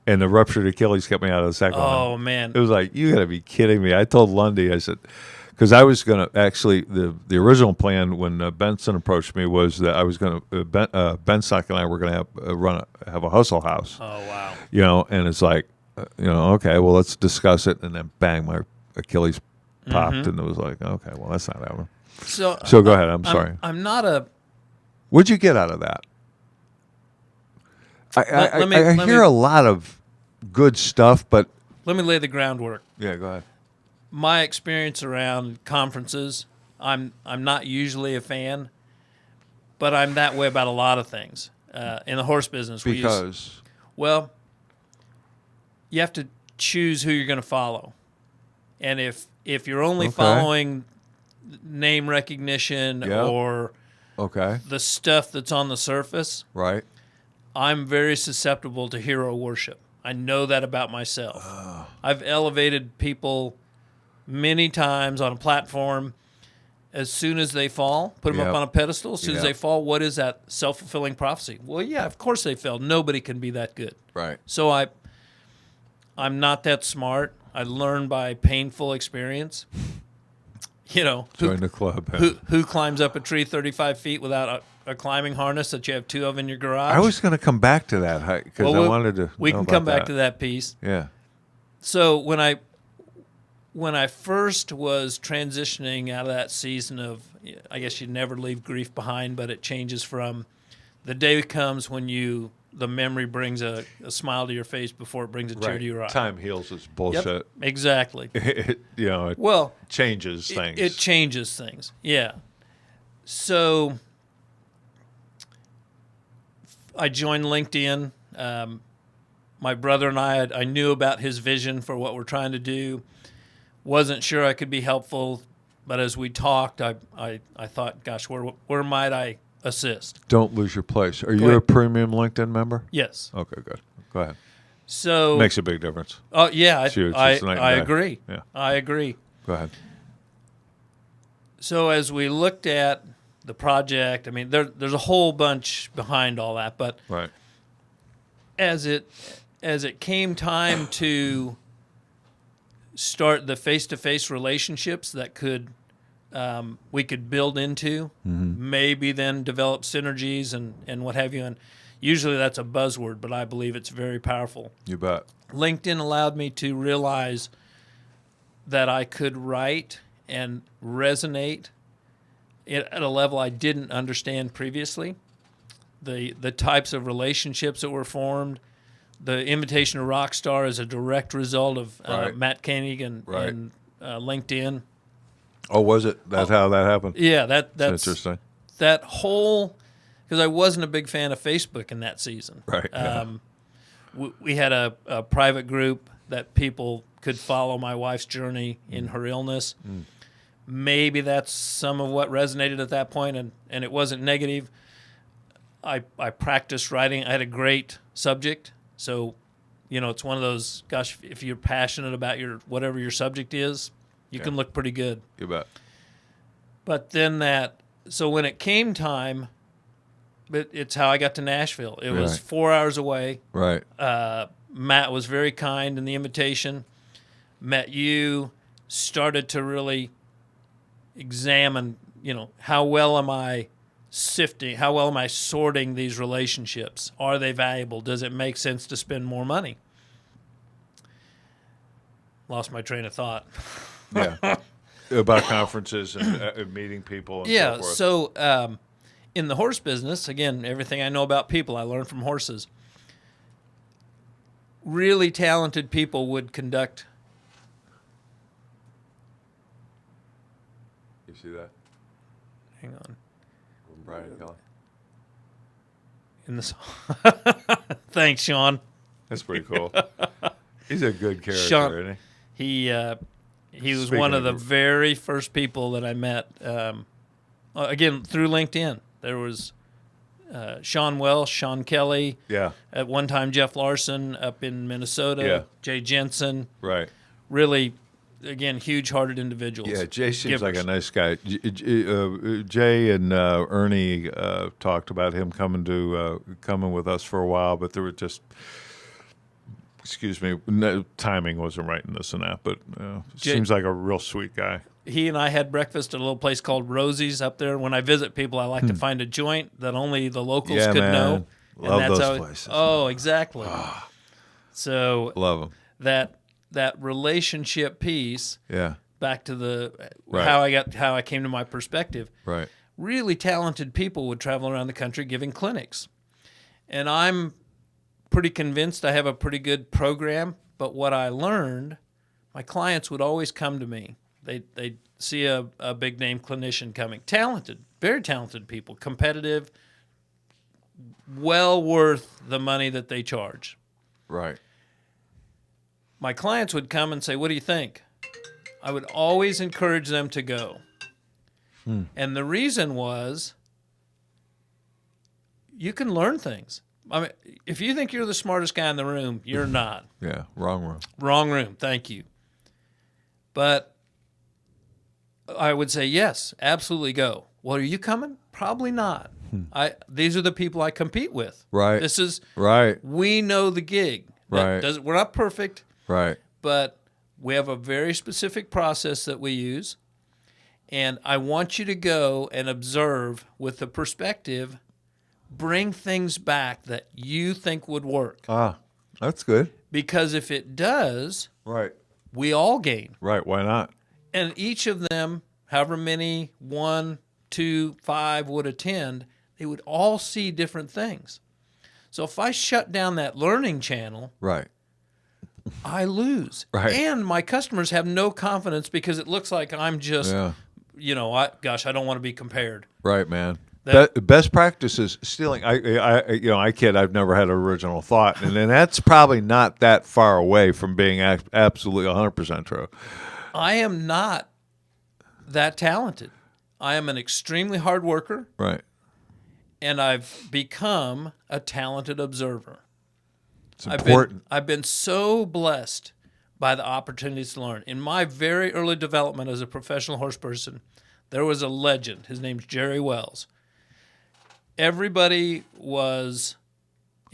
Speaker 1: and the ruptured Achilles kept me out of the second one.
Speaker 2: oh man,
Speaker 1: It was like, you got to be kidding me. I told Lundy, I said, because I was going to actually, the original plan when Benson approached me was that I was going to, Ben Stock and I were going to have a hustle house.
Speaker 2: oh wow.
Speaker 1: You know, and it's like, okay, well, let's discuss it. And then bang, my Achilles popped, and it was like, okay, well, that's not happening.
Speaker 2: So
Speaker 1: go ahead. I'm sorry.
Speaker 2: I'm not a.
Speaker 1: What'd you get out of that? I hear a lot of good stuff, but
Speaker 2: Let me lay the groundwork.
Speaker 1: yeah, go ahead.
Speaker 2: My experience around conferences, I'm not usually a fan, but I'm that way about a lot of things in the horse business.
Speaker 1: Because
Speaker 2: Well, you have to choose who you're going to follow, and if you're only following name recognition or
Speaker 1: the
Speaker 2: stuff that's on the surface,
Speaker 1: right,
Speaker 2: I'm very susceptible to hero worship. I know that about myself. I've elevated people many times on a platform. As soon as they fall, put them up on a pedestal. As soon as they fall, what is that self-fulfilling prophecy? Well, yeah, of course they fell. Nobody can be that good.
Speaker 1: right.
Speaker 2: So I'm not that smart. I learn by painful experience.
Speaker 1: Join the club.
Speaker 2: Who climbs up a tree 35 feet without a climbing harness that you have two of in your garage?
Speaker 1: I was going to come back to that because I wanted to.
Speaker 2: We can come back to that piece.
Speaker 1: Yeah.
Speaker 2: So when I first was transitioning out of that season of, I guess you never leave grief behind, but it changes from the day comes when the memory brings a smile to your face before it brings a tear to your eye.
Speaker 1: Time heals its bullshit.
Speaker 2: Yep, exactly.
Speaker 1: It changes things.
Speaker 2: It changes things. Yeah. So I joined LinkedIn. My brother and I knew about his vision for what we're trying to do. Wasn't sure I could be helpful, but as we talked, I thought, gosh, where might I assist?
Speaker 1: Don't lose your place. Are you a premium LinkedIn member?
Speaker 2: Yes.
Speaker 1: Okay, good. Go ahead.
Speaker 2: So
Speaker 1: makes a big difference.
Speaker 2: Oh yeah,
Speaker 1: It's huge.
Speaker 2: I
Speaker 1: It's night and day.
Speaker 2: agree.
Speaker 1: Yeah.
Speaker 2: I agree.
Speaker 1: Go ahead.
Speaker 2: So as we looked at the project, I mean, there's a whole bunch behind all that, but
Speaker 1: Right.
Speaker 2: as it came time to start the face-to-face relationships that we could build into, maybe then develop synergies and what have you. And usually that's a buzzword, but I believe it's very powerful.
Speaker 1: You bet.
Speaker 2: LinkedIn allowed me to realize that I could write and resonate at a level I didn't understand previously. The types of relationships that were formed. The invitation to Rockstar is a direct result of Matt Koenig and LinkedIn.
Speaker 1: Oh, was it? That's how that happened?
Speaker 2: Yeah, that's
Speaker 1: interesting.
Speaker 2: That whole, because I wasn't a big fan of Facebook in that season.
Speaker 1: Right.
Speaker 2: We had a private group that people could follow my wife's journey in her illness. Maybe that's some of what resonated at that point, and it wasn't negative. I practiced writing. I had a great subject. So, it's one of those, gosh, if you're passionate about whatever your subject is, you can look pretty good.
Speaker 1: You bet.
Speaker 2: But then so when it came time, it's how I got to Nashville. It was 4 hours away.
Speaker 1: Right.
Speaker 2: Matt was very kind in the invitation. Met you, started to really examine, how well am I sifting, how well am I sorting these relationships? Are they valuable? Does it make sense to spend more money? Lost my train of thought.
Speaker 1: Yeah. About conferences and meeting people and so forth.
Speaker 2: So in the horse business, again, everything I know about people I learned from horses. Really talented people would conduct.
Speaker 1: You see that?
Speaker 2: Hang on.
Speaker 1: Brian Kelly.
Speaker 2: In this. Thanks, Sean.
Speaker 1: That's pretty cool. He's a good character,
Speaker 2: Sean,
Speaker 1: isn't he?
Speaker 2: He was
Speaker 1: Speaking
Speaker 2: one of the
Speaker 1: of-
Speaker 2: very first people that I met. Again, through LinkedIn. There was Sean Welsh, Sean Kelly.
Speaker 1: Yeah.
Speaker 2: At one time, Jeff Larson up in Minnesota.
Speaker 1: Yeah.
Speaker 2: Jay Jensen.
Speaker 1: Right.
Speaker 2: Really, again, huge-hearted individuals.
Speaker 1: Yeah, Jay seems like a
Speaker 2: Givers.
Speaker 1: nice guy. Jay and Ernie talked about him coming with us for a while, but there were just, timing wasn't right in this and that. But seems like a real sweet guy.
Speaker 2: He and I had breakfast at a little place called Rosie's up there. When I visit people, I like to find a joint that only the locals
Speaker 1: Yeah,
Speaker 2: could
Speaker 1: man.
Speaker 2: know.
Speaker 1: Love those places.
Speaker 2: Oh, exactly. So
Speaker 1: Love him.
Speaker 2: that relationship piece.
Speaker 1: Yeah.
Speaker 2: back to the
Speaker 1: Right.
Speaker 2: how I came to my perspective.
Speaker 1: Right.
Speaker 2: Really talented people would travel around the country giving clinics. And I'm pretty convinced I have a pretty good program, but what I learned, my clients would always come to me. They'd see a big name clinician coming, talented, very talented people, competitive, well worth the money that they charge.
Speaker 1: Right.
Speaker 2: My clients would come and say, "What do you think?" I would always encourage them to go. And the reason was, you can learn things. I mean, if you think you're the smartest guy in the room, you're not.
Speaker 1: Yeah. Wrong room.
Speaker 2: Wrong room. Thank you. But I would say, yes, absolutely go. Well, are you coming? Probably not. These are the people I compete with.
Speaker 1: Right.
Speaker 2: This is,
Speaker 1: Right.
Speaker 2: we know the gig.
Speaker 1: Right.
Speaker 2: We're not perfect,
Speaker 1: Right.
Speaker 2: but we have a very specific process that we use. And I want you to go and observe with the perspective, bring things back that you think would work.
Speaker 1: Ah, that's good.
Speaker 2: Because if it does,
Speaker 1: Right.
Speaker 2: we all gain.
Speaker 1: Right. Why not?
Speaker 2: And each of them, however many, 1, 2, 5 would attend, they would all see different things. So if I shut down that learning channel,
Speaker 1: Right.
Speaker 2: I lose.
Speaker 1: Right.
Speaker 2: And my customers have no confidence because it looks like I'm just,
Speaker 1: Yeah.
Speaker 2: I don't want to be compared.
Speaker 1: Right, man.
Speaker 2: That-
Speaker 1: Best practices stealing. I kid. I've never had an original thought, and then that's probably not that far away from being absolutely 100% true.
Speaker 2: I am not that talented. I am an extremely hard worker,
Speaker 1: Right.
Speaker 2: and I've become a talented observer.
Speaker 1: It's important.
Speaker 2: I've been so blessed by the opportunities to learn. In my very early development as a professional horse person, there was a legend. His name's Jerry Wells. Everybody was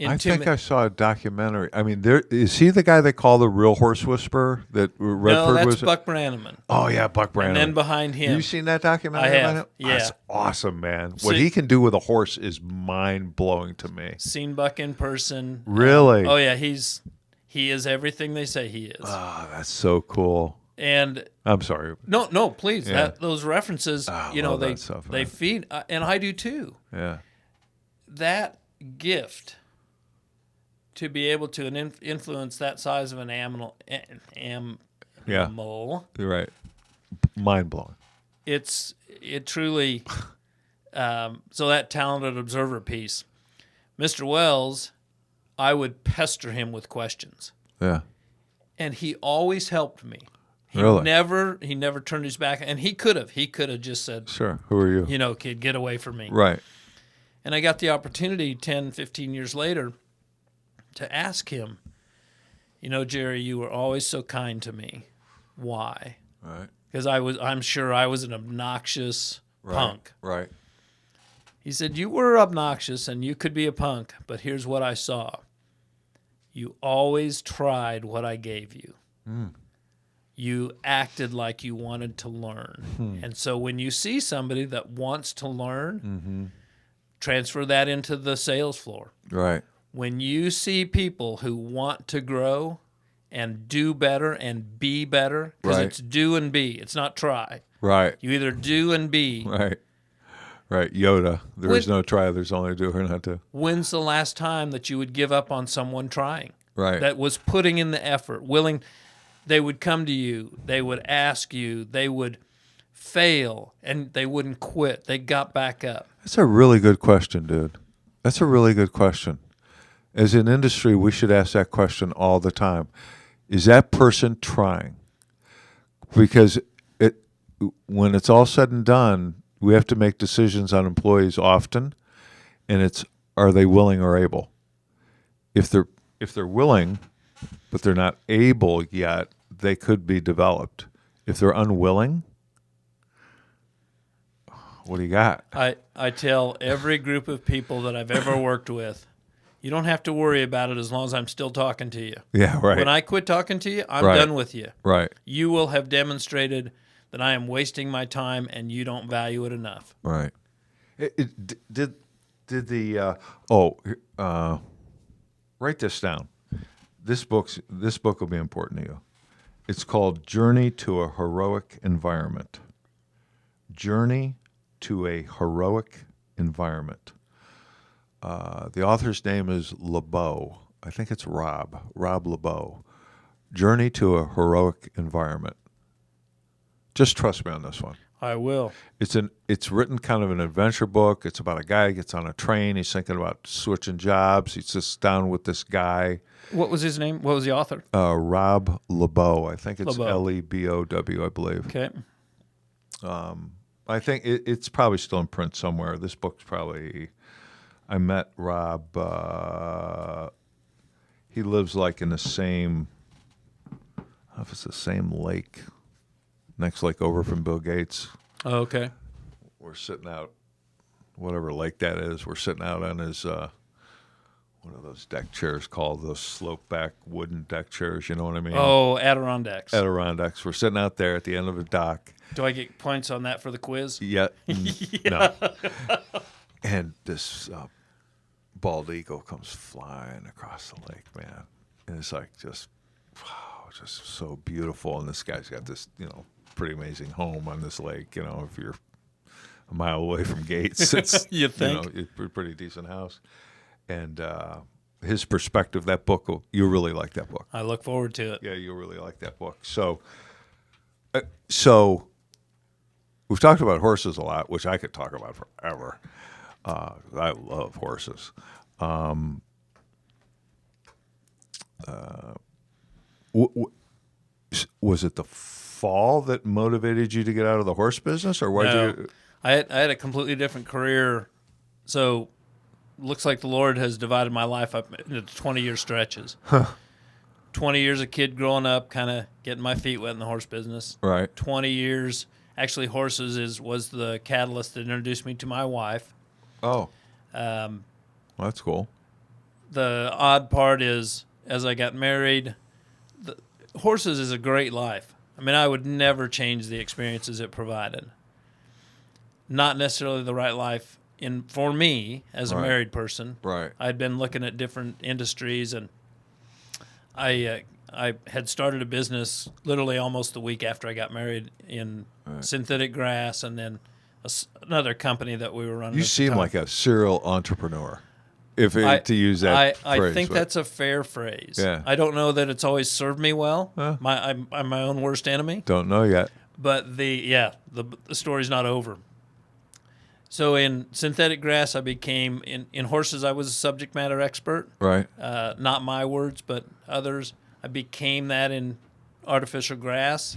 Speaker 1: I think I saw a documentary. I mean, is he the guy they call the real horse whisperer that Redford
Speaker 2: No, that's
Speaker 1: was?
Speaker 2: Buck Brannaman.
Speaker 1: Oh yeah, Buck Brannaman.
Speaker 2: And then behind him,
Speaker 1: You seen that documentary?
Speaker 2: I have,
Speaker 1: about him?
Speaker 2: yeah.
Speaker 1: That's awesome, man.
Speaker 2: So-
Speaker 1: What he can do with a horse is mind blowing to me.
Speaker 2: seen Buck in person.
Speaker 1: Really?
Speaker 2: Oh yeah, he is everything they say he is.
Speaker 1: Oh, that's so cool.
Speaker 2: And
Speaker 1: I'm sorry.
Speaker 2: no, please.
Speaker 1: Yeah.
Speaker 2: those references,
Speaker 1: I love
Speaker 2: they
Speaker 1: that stuff,
Speaker 2: they
Speaker 1: man.
Speaker 2: feed, and I do too.
Speaker 1: Yeah.
Speaker 2: That gift to be able to influence that size of an animal,
Speaker 1: Yeah. You're right. Mind blowing.
Speaker 2: it truly. So that talented observer piece, Mr. Wells, I would pester him with questions,
Speaker 1: Yeah.
Speaker 2: and he always helped me. He
Speaker 1: Really?
Speaker 2: never turned his back, and he could have just said,
Speaker 1: Sure. Who are you?
Speaker 2: Kid, get away from me.
Speaker 1: Right.
Speaker 2: And I got the opportunity 10, 15 years later to ask him, Jerry, you were always so kind to me. Why?
Speaker 1: Right.
Speaker 2: Because I'm sure I was an obnoxious punk.
Speaker 1: Right.
Speaker 2: He said, you were obnoxious and you could be a punk, but here's what I saw. You always tried what I gave you. You acted like you wanted to learn. And so when you see somebody that wants to learn, transfer that into the sales floor.
Speaker 1: Right.
Speaker 2: When you see people who want to grow and do better and be better, because
Speaker 1: Right.
Speaker 2: it's do and be, it's not try.
Speaker 1: Right.
Speaker 2: You either do and be.
Speaker 1: Right. Right. Yoda. There is no try. There's only do or not do.
Speaker 2: When's the last time that you would give up on someone trying?
Speaker 1: Right.
Speaker 2: That was putting in the effort, willing. They would come to you. They would ask you. They would fail, and they wouldn't quit. They got back up.
Speaker 1: That's a really good question, dude. That's a really good question. As an industry, we should ask that question all the time. Is that person trying? Because when it's all said and done, we have to make decisions on employees often, and it's, are they willing or able? If they're willing, but they're not able yet, they could be developed. If they're unwilling, what do you got?
Speaker 2: I tell every group of people that I've ever worked with, you don't have to worry about it as long as I'm still talking to you.
Speaker 1: Yeah, right.
Speaker 2: When I quit talking to you, I'm
Speaker 1: Right.
Speaker 2: done with you.
Speaker 1: Right,
Speaker 2: You will have demonstrated that I am wasting my time and you don't value it enough.
Speaker 1: right. Did the write this down. This book will be important to you. It's called Journey to a Heroic Environment. Journey to a Heroic Environment. The author's name is LeBeau. I think it's Rob LeBeau. Journey to a Heroic Environment. Just trust me on this one.
Speaker 2: I will.
Speaker 1: It's written kind of an adventure book. It's about a guy who gets on a train. He's thinking about switching jobs. He's just down with this guy.
Speaker 2: What was his name? What was the author?
Speaker 1: Rob LeBeau. I think it's
Speaker 2: LeBeau.
Speaker 1: Lebow, I believe.
Speaker 2: Okay.
Speaker 1: I think it's probably still in print somewhere. This book's probably. I met Rob. He lives like in the same. I don't know if it's the same lake. Next lake over from Bill Gates.
Speaker 2: Oh, okay.
Speaker 1: We're sitting out, whatever lake that is. We're sitting out on his, what are those deck chairs called? Those slope back wooden deck chairs. You know what I mean?
Speaker 2: Oh, Adirondacks.
Speaker 1: Adirondacks. We're sitting out there at the end of a dock.
Speaker 2: Do I get points on that for the quiz?
Speaker 1: Yeah. No. And this bald eagle comes flying across the lake, man. And it's like just, wow, just so beautiful. And this guy's got this, pretty amazing home on this lake. If you're a mile away from Gates, it's
Speaker 2: You think?
Speaker 1: It's a pretty decent house. And his perspective, that book, you'll really like that book.
Speaker 2: I look forward to it.
Speaker 1: Yeah, you'll really like that book. So we've talked about horses a lot, which I could talk about forever. I love horses. Was it the fall that motivated you to get out of the horse business, or why
Speaker 2: No.
Speaker 1: you?
Speaker 2: I had a completely different career. So looks like the Lord has divided my life up into 20-year stretches. 20 years a kid growing up, kind of getting my feet wet in the horse business.
Speaker 1: Right.
Speaker 2: 20 years. Actually, horses was the catalyst that introduced me to my wife.
Speaker 1: Oh. Well, that's cool.
Speaker 2: The odd part is, as I got married, horses is a great life. I mean, I would never change the experiences it provided. Not necessarily the right life for me as a
Speaker 1: Right.
Speaker 2: married person.
Speaker 1: Right.
Speaker 2: I'd been looking at different industries, and I had started a business literally almost the week after I got married in synthetic grass, and then another company that we were running.
Speaker 1: You
Speaker 2: at the
Speaker 1: seem
Speaker 2: time.
Speaker 1: like a serial entrepreneur, to use that
Speaker 2: I
Speaker 1: phrase.
Speaker 2: think
Speaker 1: but-
Speaker 2: that's a fair phrase.
Speaker 1: Yeah.
Speaker 2: I don't know that it's always served me well.
Speaker 1: Huh.
Speaker 2: I'm my own worst enemy.
Speaker 1: Don't know yet.
Speaker 2: But the story's not over. So in synthetic grass, I became in horses. I was a subject matter expert.
Speaker 1: Right.
Speaker 2: Not my words, but others. I became that in artificial grass.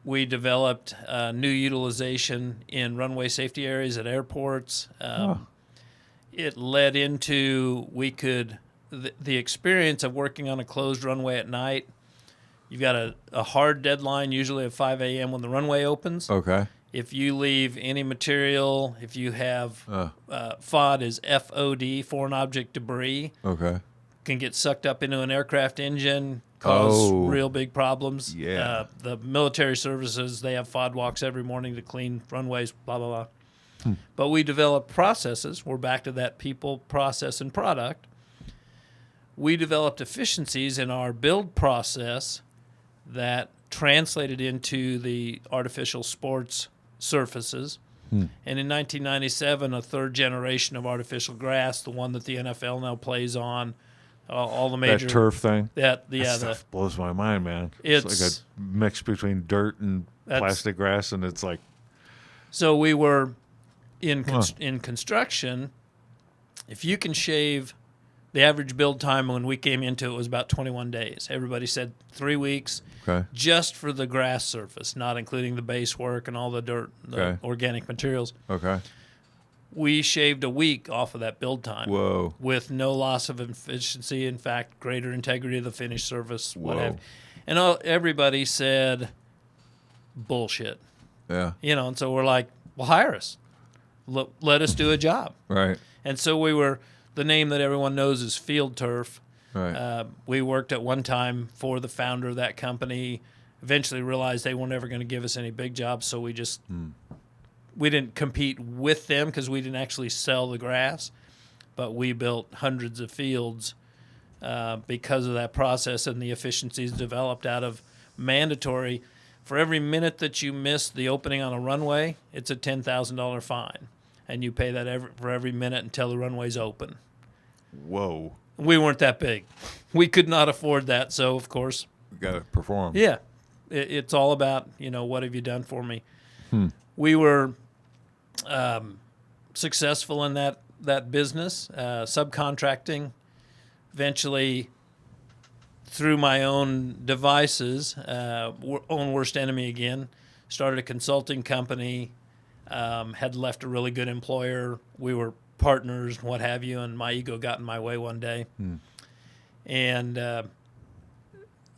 Speaker 2: We developed new utilization in runway safety areas at airports. It led into the experience of working on a closed runway at night. You've got a hard deadline, usually at 5 a.m. when the runway opens.
Speaker 1: Okay.
Speaker 2: If you leave any material, if you have FOD is FOD, foreign object debris,
Speaker 1: Okay.
Speaker 2: can get sucked up into an aircraft engine, cause
Speaker 1: Oh.
Speaker 2: real big problems.
Speaker 1: Yeah.
Speaker 2: The military services, they have FOD walks every morning to clean runways, blah, blah, blah. But we developed processes. We're back to that people, process, and product. We developed efficiencies in our build process that translated into the artificial sports surfaces. And in 1997, a third generation of artificial grass, the one that the NFL now plays on, all the major
Speaker 1: That turf thing.
Speaker 2: that
Speaker 1: Stuff blows my mind, man.
Speaker 2: It's-
Speaker 1: like a mix between dirt and plastic grass, and it's like
Speaker 2: So we were in construction. If you can shave, the average build time when we came into it was about 21 days. Everybody said 3 weeks.
Speaker 1: okay.
Speaker 2: Just for the grass surface, not including the base work and all the dirt, the organic materials.
Speaker 1: Okay.
Speaker 2: We shaved a week off of that build time.
Speaker 1: Whoa.
Speaker 2: With no loss of efficiency. In fact, greater integrity of the finished surface. What
Speaker 1: Whoa.
Speaker 2: have. And everybody said, bullshit.
Speaker 1: Yeah.
Speaker 2: And so we're like, well, hire us. Let us do a job.
Speaker 1: Right.
Speaker 2: And so the name that everyone knows is Field Turf.
Speaker 1: Right.
Speaker 2: We worked at one time for the founder of that company, eventually realized they were never going to give us any big jobs, so we just we didn't compete with them because we didn't actually sell the grass, but we built hundreds of fields because of that process and the efficiencies developed out of mandatory. For every minute that you miss the opening on a runway, it's a $10,000 fine, and you pay that for every minute until the runway's open.
Speaker 1: Whoa.
Speaker 2: We weren't that big. We could not afford that, so of course,
Speaker 1: You got to perform.
Speaker 2: yeah, it's all about, what have you done for me? We were successful in that business, subcontracting. Eventually, through my own devices, own worst enemy again, started a consulting company, had left a really good employer. We were partners, what have you, and my ego got in my way one day. And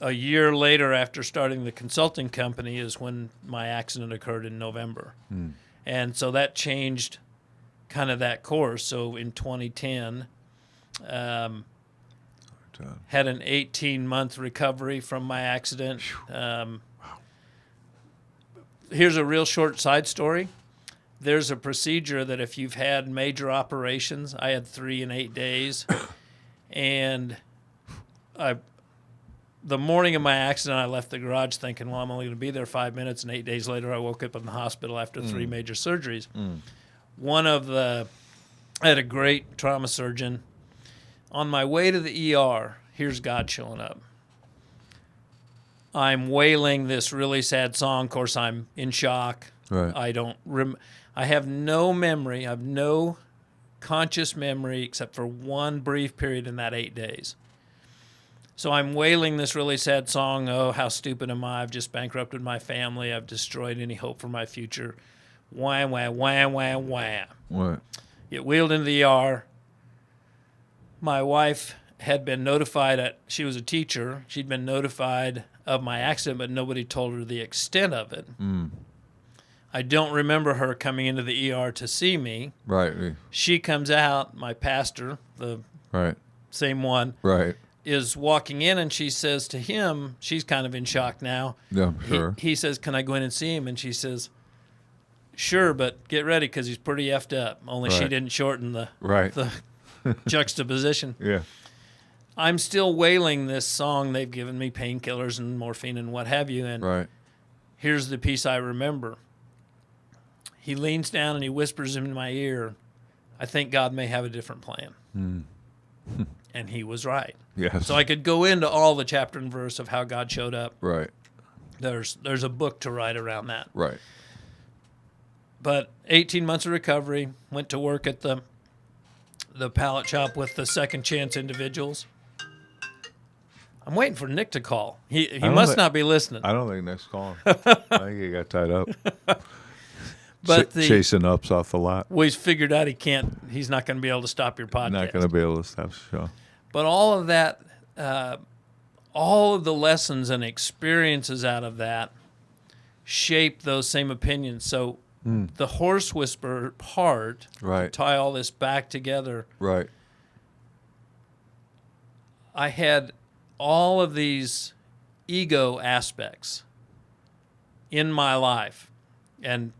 Speaker 2: a year later, after starting the consulting company, is when my accident occurred in November. And so that changed kind of that course. So in 2010, had an 18-month recovery from my accident. Here's a real short side story. There's a procedure that if you've had major operations, I had 3 in 8 days, and the morning of my accident, I left the garage thinking, well, I'm only going to be there 5 minutes, and 8 days later, I woke up in the hospital after 3 major surgeries. I had a great trauma surgeon. On my way to the ER, here's God showing up. I'm wailing this really sad song. Of course, I'm in shock.
Speaker 1: Right.
Speaker 2: I have no memory. I have no conscious memory except for one brief period in that 8 days. So I'm wailing this really sad song. Oh, how stupid am I? I've just bankrupted my family. I've destroyed any hope for my future. Wham, wham, wham, wham, wham.
Speaker 1: What?
Speaker 2: Get wheeled into the ER. My wife had been notified. She was a teacher. She'd been notified of my accident, but nobody told her the extent of it. I don't remember her coming into the ER to see me.
Speaker 1: Right.
Speaker 2: She comes out. My pastor, the same one, is walking in, and she says to him, she's kind of in shock now.
Speaker 1: Yeah, sure.
Speaker 2: He says, "Can I go in and see him?" And she says, "Sure, but get ready because he's pretty effed up." Only she didn't shorten the juxtaposition.
Speaker 1: Yeah.
Speaker 2: I'm still wailing this song. They've given me painkillers and morphine and what have you. And here's the piece I remember. He leans down and he whispers in my ear, "I think God may have a different plan." And he was right.
Speaker 1: Yes.
Speaker 2: So I could go into all the chapter and verse of how God showed up.
Speaker 1: Right.
Speaker 2: There's a book to write around that.
Speaker 1: Right.
Speaker 2: But 18 months of recovery, went to work at the pallet shop with the Second Chance individuals. I'm waiting for Nick to call. He must not be listening.
Speaker 1: I don't think Nick's calling. I think he got tied up.
Speaker 2: But
Speaker 1: chasing ups off the lot.
Speaker 2: Well, he's figured out he's not going to be able to stop your podcast.
Speaker 1: Not going to be able to stop the show.
Speaker 2: But all of that, all of the lessons and experiences out of that shape those same opinions. So the horse whisperer part, to tie all this back together, I had all of these ego aspects in my life. And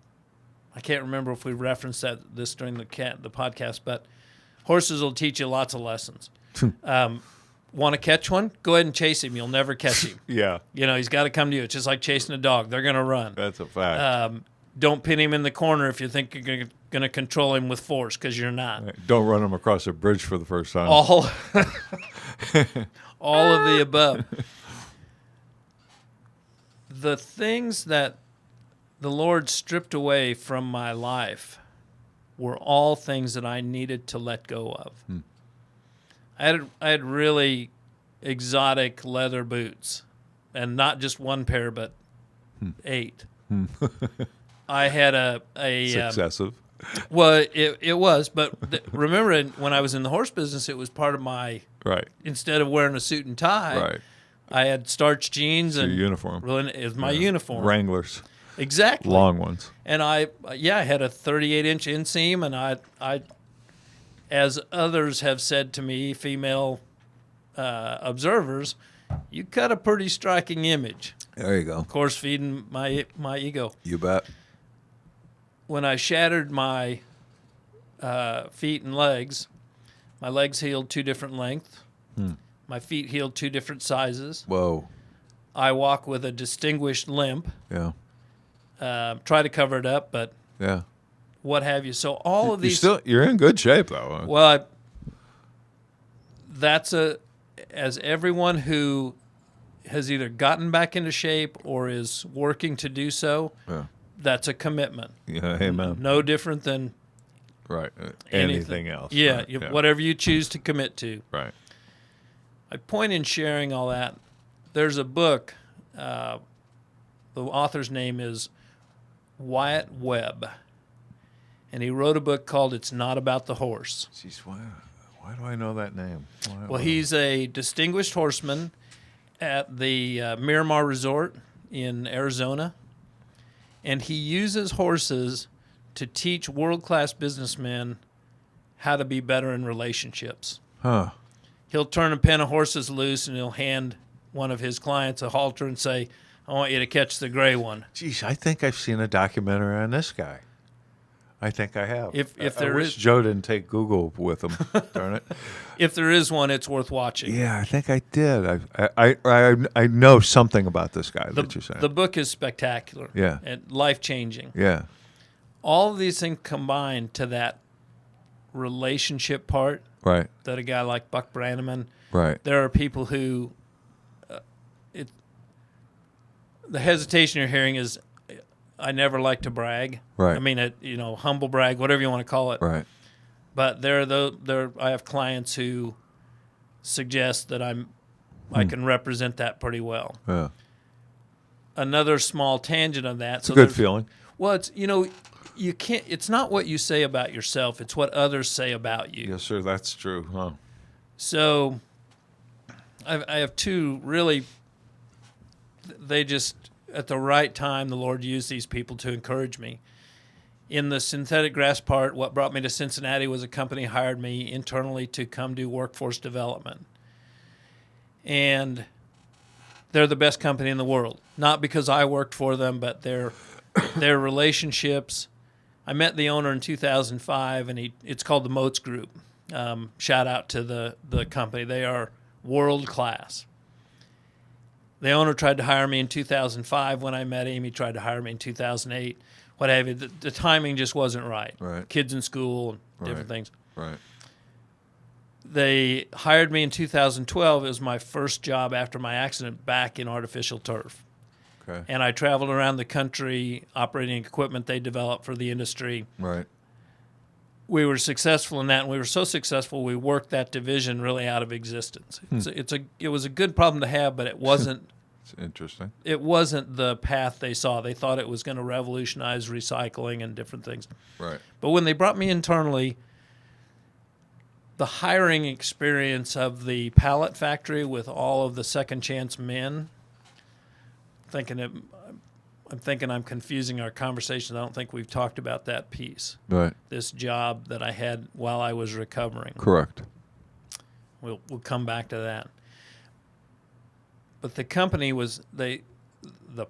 Speaker 2: I can't remember if we referenced this during the podcast, but horses will teach you lots of lessons. Want to catch one? Go ahead and chase him. You'll never catch him.
Speaker 1: Yeah.
Speaker 2: He's got to come to you. It's just like chasing a dog. They're going to run.
Speaker 1: That's a fact.
Speaker 2: Don't pin him in the corner if you think you're going to control him with force, because you're not.
Speaker 1: Right. Don't run him across a bridge for the first time.
Speaker 2: All of the above. The things that the Lord stripped away from my life were all things that I needed to let go of. I had really exotic leather boots, and not just one pair, but 8. I had a
Speaker 1: successive.
Speaker 2: Well, it was, but remember when I was in the horse business, it was part of my Instead of wearing a suit and tie, I had starched jeans and
Speaker 1: uniform.
Speaker 2: It was my uniform.
Speaker 1: Wranglers.
Speaker 2: Exactly.
Speaker 1: Long ones.
Speaker 2: And I had a 38-inch inseam, and I, as others have said to me, female observers, you cut a pretty striking image.
Speaker 1: There you go.
Speaker 2: Of course, feeding my ego.
Speaker 1: You bet.
Speaker 2: When I shattered my feet and legs, my legs healed 2 different lengths. My feet healed 2 different sizes.
Speaker 1: Whoa.
Speaker 2: I walk with a distinguished limp.
Speaker 1: Yeah.
Speaker 2: Try to cover it up, but
Speaker 1: Yeah.
Speaker 2: what have you. So all of these...
Speaker 1: You're in good shape, though.
Speaker 2: Well, as everyone who has either gotten back into shape or is working to do so,
Speaker 1: Yeah.
Speaker 2: that's a commitment.
Speaker 1: Yeah, amen.
Speaker 2: No different than
Speaker 1: Right. Anything else.
Speaker 2: Yeah,
Speaker 1: Right. Yeah.
Speaker 2: whatever you choose to commit to.
Speaker 1: Right.
Speaker 2: My point in sharing all that, there's a book, the author's name is Wyatt Webb, and he wrote a book called It's Not About the Horse.
Speaker 1: Jeez, why do I know that name?
Speaker 2: Well, he's a distinguished horseman at the Miramar Resort in Arizona, and he uses horses to teach world-class businessmen how to be better in relationships.
Speaker 1: Huh.
Speaker 2: He'll turn a pen of horses loose, and he'll hand one of his clients a halter and say, I want you to catch the gray one.
Speaker 1: Geez, I think I've seen a documentary on this guy. I think I have.
Speaker 2: If
Speaker 1: I
Speaker 2: there
Speaker 1: wish
Speaker 2: is-
Speaker 1: Joe didn't take Google with him. Darn it.
Speaker 2: If there is one, it's worth watching.
Speaker 1: Yeah, I think I did. I know something about this guy that you're saying.
Speaker 2: The book is spectacular.
Speaker 1: Yeah.
Speaker 2: And life-changing.
Speaker 1: Yeah.
Speaker 2: All of these things combine to that relationship part
Speaker 1: Right.
Speaker 2: that a guy like Buck Brannaman,
Speaker 1: Right.
Speaker 2: there are people who, the hesitation you're hearing is, I never like to brag.
Speaker 1: Right.
Speaker 2: I mean, humble brag, whatever you want to call it.
Speaker 1: Right.
Speaker 2: But I have clients who suggest that I can represent that pretty well.
Speaker 1: Yeah.
Speaker 2: Another small tangent of that.
Speaker 1: It's a good feeling.
Speaker 2: Well, it's you can't. It's not what you say about yourself; it's what others say about you.
Speaker 1: Yes, sir. That's true. Huh.
Speaker 2: So, I have 2 really. They just at the right time, the Lord used these people to encourage me. In the synthetic grass part, what brought me to Cincinnati was a company hired me internally to come do workforce development. And they're the best company in the world. Not because I worked for them, but their relationships. I met the owner in 2005, and it's called the Moats Group. Shout out to the company. They are world class. The owner tried to hire me in 2005 when I met him. He tried to hire me in 2008. What have you. The timing just wasn't right.
Speaker 1: Right.
Speaker 2: Kids in school and different things.
Speaker 1: Right.
Speaker 2: They hired me in 2012. It was my first job after my accident back in artificial turf.
Speaker 1: Okay.
Speaker 2: And I traveled around the country operating equipment they developed for the industry.
Speaker 1: Right.
Speaker 2: We were successful in that, and we were so successful we worked that division really out of existence. It was a good problem to have, but it wasn't.
Speaker 1: It's interesting.
Speaker 2: It wasn't the path they saw. They thought it was going to revolutionize recycling and different things.
Speaker 1: Right.
Speaker 2: But when they brought me internally, the hiring experience of the pallet factory with all of the second chance men, I'm thinking I'm confusing our conversation. I don't think we've talked about that piece.
Speaker 1: Right.
Speaker 2: This job that I had while I was recovering.
Speaker 1: Correct.
Speaker 2: We'll come back to that. But the company was the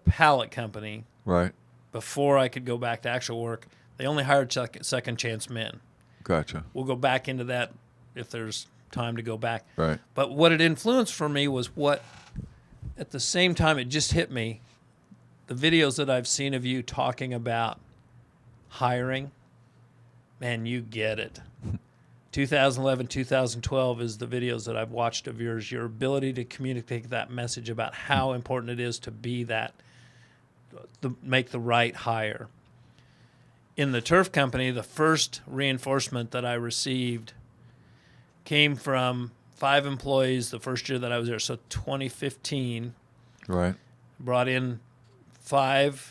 Speaker 2: pallet company.
Speaker 1: Right.
Speaker 2: Before I could go back to actual work, they only hired second chance men.
Speaker 1: Gotcha.
Speaker 2: We'll go back into that if there's time to go back.
Speaker 1: Right.
Speaker 2: But what it influenced for me was at the same time it just hit me, the videos that I've seen of you talking about hiring, man, you get it. 2011, 2012 is the videos that I've watched of yours, your ability to communicate that message about how important it is to be make the right hire. In the turf company, the first reinforcement that I received came from 5 employees the first year that I was there. So 2015,
Speaker 1: Right.
Speaker 2: brought in 5.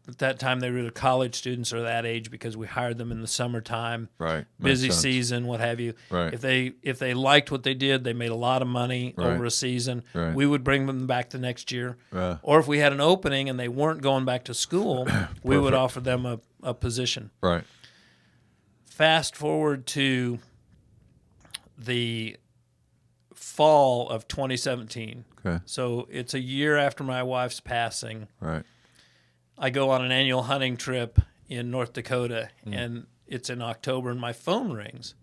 Speaker 2: At that time, they were college students or that age because we hired them in the summertime.
Speaker 1: Right.
Speaker 2: Busy
Speaker 1: Makes sense.
Speaker 2: season, what have you.
Speaker 1: Right.
Speaker 2: If they liked what they did, they made a lot of money
Speaker 1: Right.
Speaker 2: over a season.
Speaker 1: Right.
Speaker 2: We would bring them back the next year.
Speaker 1: Yeah.
Speaker 2: Or if we had an opening and they weren't going back to school, we would
Speaker 1: Perfect.
Speaker 2: offer them a position.
Speaker 1: Right.
Speaker 2: Fast forward to the fall of 2017.
Speaker 1: Okay.
Speaker 2: So it's a year after my wife's passing.
Speaker 1: Right.
Speaker 2: I go on an annual hunting trip in North Dakota, and it's in October, and my phone rings.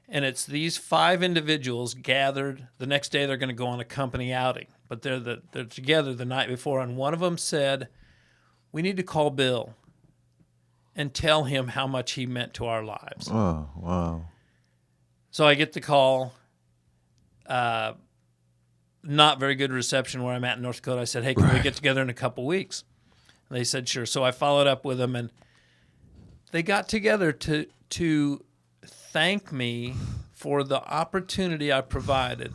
Speaker 2: And it's these 5 individuals gathered. The next day they're going to go on a company outing, but they're together the night before. And one of them said, "We need to call Bill and tell him how much he meant to our lives."
Speaker 1: Oh, wow.
Speaker 2: So I get the call. Not very good reception where I'm at in North Dakota. I said, "Hey, can we get together in a couple weeks?" And they said, "Sure." So I followed up with them, and they got together to thank me for the opportunity I provided.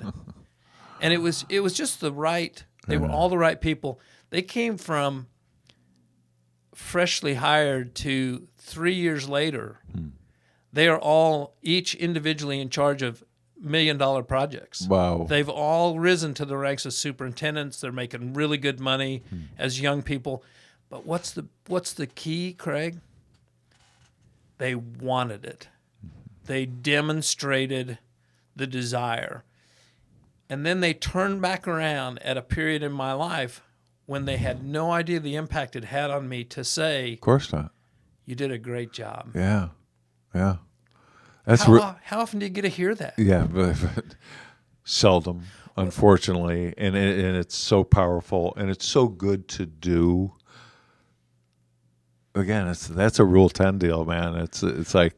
Speaker 2: And it was just the right. They were all the right people. They came from freshly hired to 3 years later. They are all each individually in charge of $1 million projects.
Speaker 1: Wow.
Speaker 2: They've all risen to the ranks of superintendents. They're making really good money as young people. But what's the key, Craig? They wanted it. They demonstrated the desire. And then they turned back around at a period in my life when they had no idea the impact it had on me to say,
Speaker 1: Of course not.
Speaker 2: "You did a great job."
Speaker 1: Yeah. Yeah. That's
Speaker 2: How often do you get to hear that?
Speaker 1: yeah, but seldom, unfortunately, and it's so powerful and it's so good to do. Again, that's a Rule 10 deal, man. It's like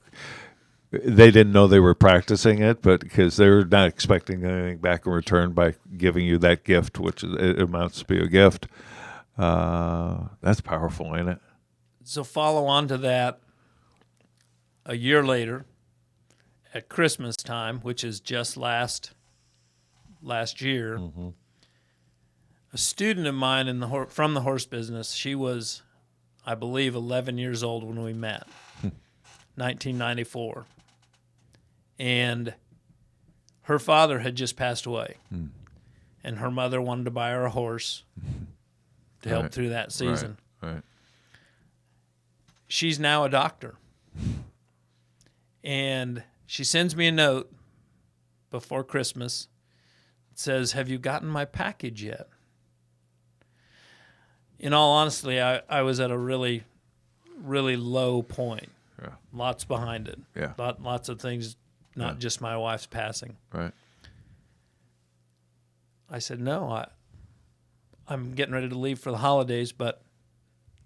Speaker 1: they didn't know they were practicing it, but because they were not expecting anything back in return by giving you that gift, which it amounts to be a gift. That's powerful, ain't it?
Speaker 2: So follow on to that. A year later, at Christmas time, which is just last year, a student of mine from the horse business, she was, I believe, 11 years old when we met, 1994. And her father had just passed away. And her mother wanted to buy her a horse to help through that season.
Speaker 1: Right.
Speaker 2: She's now a doctor. And she sends me a note before Christmas. It says, "Have you gotten my package yet?" In all honesty, I was at a really, really low point.
Speaker 1: Yeah.
Speaker 2: Lots behind it.
Speaker 1: Yeah.
Speaker 2: Lots of things, not just my wife's passing.
Speaker 1: Right.
Speaker 2: I said, "No, I'm getting ready to leave for the holidays, but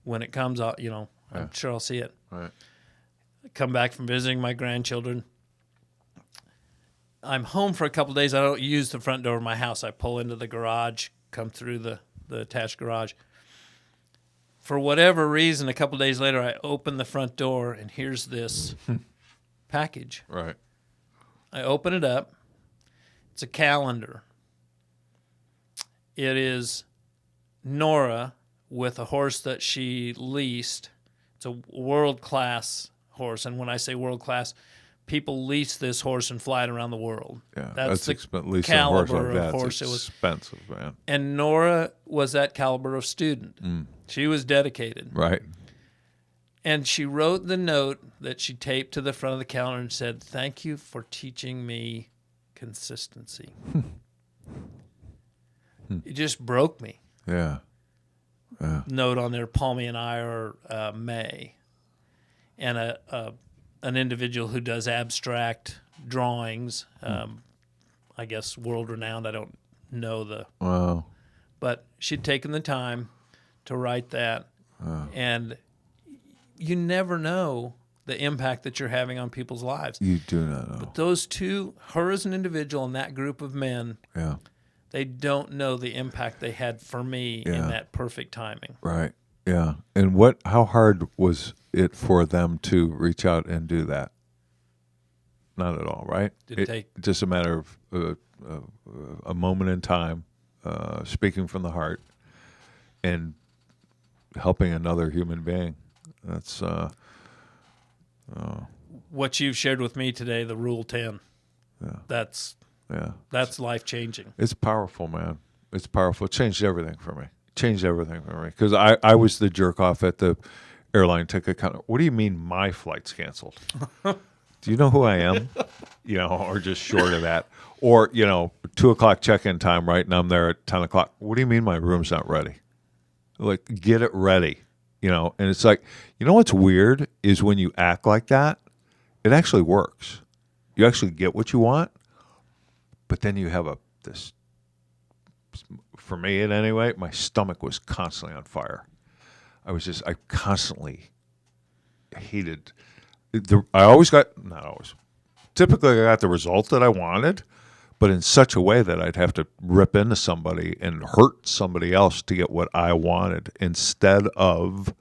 Speaker 2: when it comes out, I'm sure I'll see it."
Speaker 1: Right.
Speaker 2: I come back from visiting my grandchildren. I'm home for a couple of days. I don't use the front door of my house. I pull into the garage, come through the attached garage. For whatever reason, a couple of days later, I open the front door, and here's this package.
Speaker 1: Right.
Speaker 2: I open it up. It's a calendar. It is Nora with a horse that she leased. It's a world-class horse. And when I say world-class, people lease this horse and fly it around the world.
Speaker 1: Yeah,
Speaker 2: That's the
Speaker 1: at least a horse
Speaker 2: caliber
Speaker 1: like
Speaker 2: of
Speaker 1: that.
Speaker 2: horse.
Speaker 1: It's
Speaker 2: It was,
Speaker 1: expensive, man.
Speaker 2: and Nora was that caliber of student. She was dedicated.
Speaker 1: Right.
Speaker 2: And she wrote the note that she taped to the front of the calendar and said, "Thank you for teaching me consistency." It just broke me.
Speaker 1: Yeah.
Speaker 2: Note on there, Palmy and I are May. And an individual who does abstract drawings, I guess world-renowned. I don't know
Speaker 1: Wow.
Speaker 2: but she'd taken the time to write that. And you never know the impact that you're having on people's lives.
Speaker 1: You do not know.
Speaker 2: But those two, her as an individual and that group of men,
Speaker 1: Yeah.
Speaker 2: they don't know the impact they had for me in that perfect timing.
Speaker 1: Right. Yeah. And how hard was it for them to reach out and do that? Not at all, right?
Speaker 2: Didn't take
Speaker 1: just a matter of a moment in time, speaking from the heart, and helping another human being. That's
Speaker 2: what you've shared with me today, the Rule 10. That's life changing.
Speaker 1: It's powerful, man. It's powerful. It changed everything for me. Because I was the jerk off at the airline ticket counter. What do you mean my flight's canceled? Do you know who I am? Or just short of that. Or, 2:00 check-in time, right? And I'm there at 10 o'clock. What do you mean my room's not ready? Like, get it ready. And it's like, what's weird is when you act like that, it actually works. You actually get what you want, but then you have this. For me, in any way, my stomach was constantly on fire. I constantly hated. I always not always. Typically, I got the result that I wanted, but in such a way that I'd have to rip into somebody and hurt somebody else to get what I wanted instead of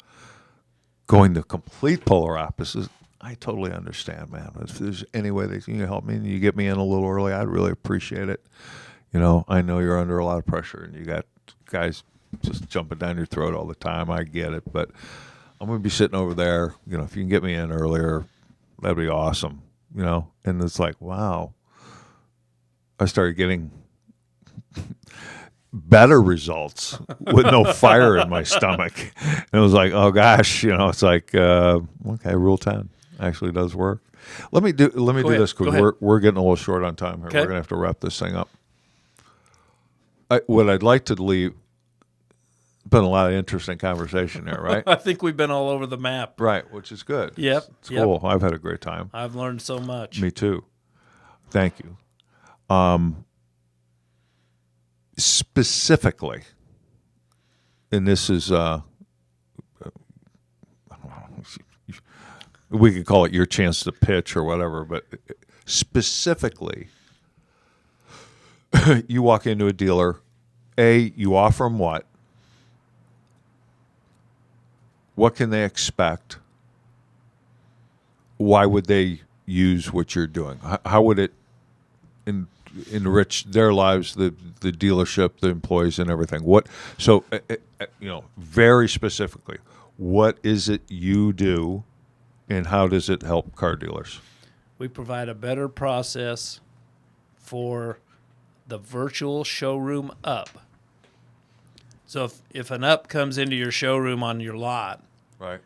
Speaker 1: going the complete polar opposite. I totally understand, man. If there's any way that you can help me and you get me in a little early, I'd really appreciate it. I know you're under a lot of pressure and you got guys just jumping down your throat all the time. I get it, but I'm going to be sitting over there. If you can get me in earlier, that'd be awesome. And it's like, wow. I started getting better results with no fire in my stomach. And it was like, oh gosh, it's like, okay, Rule 10 actually does work. Let me do this because we're getting a little short on time here.
Speaker 2: Okay.
Speaker 1: We're gonna have to wrap this thing up. What I'd like to leave. Been a lot of interesting conversation there, right?
Speaker 2: I think we've been all over the map.
Speaker 1: Right, which is good.
Speaker 2: Yep.
Speaker 1: It's cool. I've had a great time.
Speaker 2: I've learned so much.
Speaker 1: Me too. Thank you. Specifically, and this is, we could call it your chance to pitch or whatever, but specifically, you walk into a dealer, you offer them what? What can they expect? Why would they use what you're doing? How would it enrich their lives, the dealership, the employees, and everything? So, very specifically, what is it you do, and how does it help car dealers?
Speaker 2: We provide a better process for the virtual showroom up. So if an up comes into your showroom on your lot,
Speaker 1: right,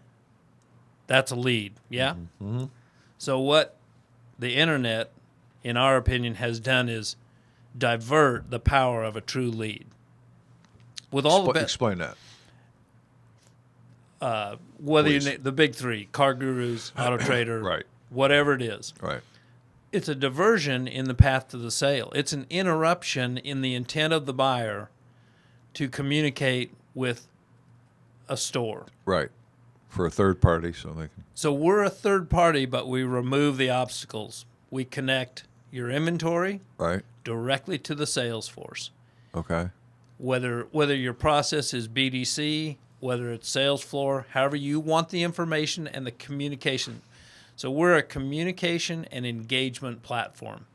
Speaker 2: that's a lead, yeah?
Speaker 1: Mm-hmm.
Speaker 2: So what the internet, in our opinion, has done is divert the power of a true lead. With all
Speaker 1: explain that.
Speaker 2: Whether you the big three, Car Gurus, Auto Trader,
Speaker 1: right,
Speaker 2: whatever it is.
Speaker 1: Right.
Speaker 2: It's a diversion in the path to the sale. It's an interruption in the intent of the buyer to communicate with a store.
Speaker 1: Right. For a third party, so they can.
Speaker 2: So we're a third party, but we remove the obstacles. We connect your inventory directly to the sales force.
Speaker 1: Okay.
Speaker 2: Whether your process is BDC, whether it's sales floor, however you want the information and the communication. So we're a communication and engagement platform.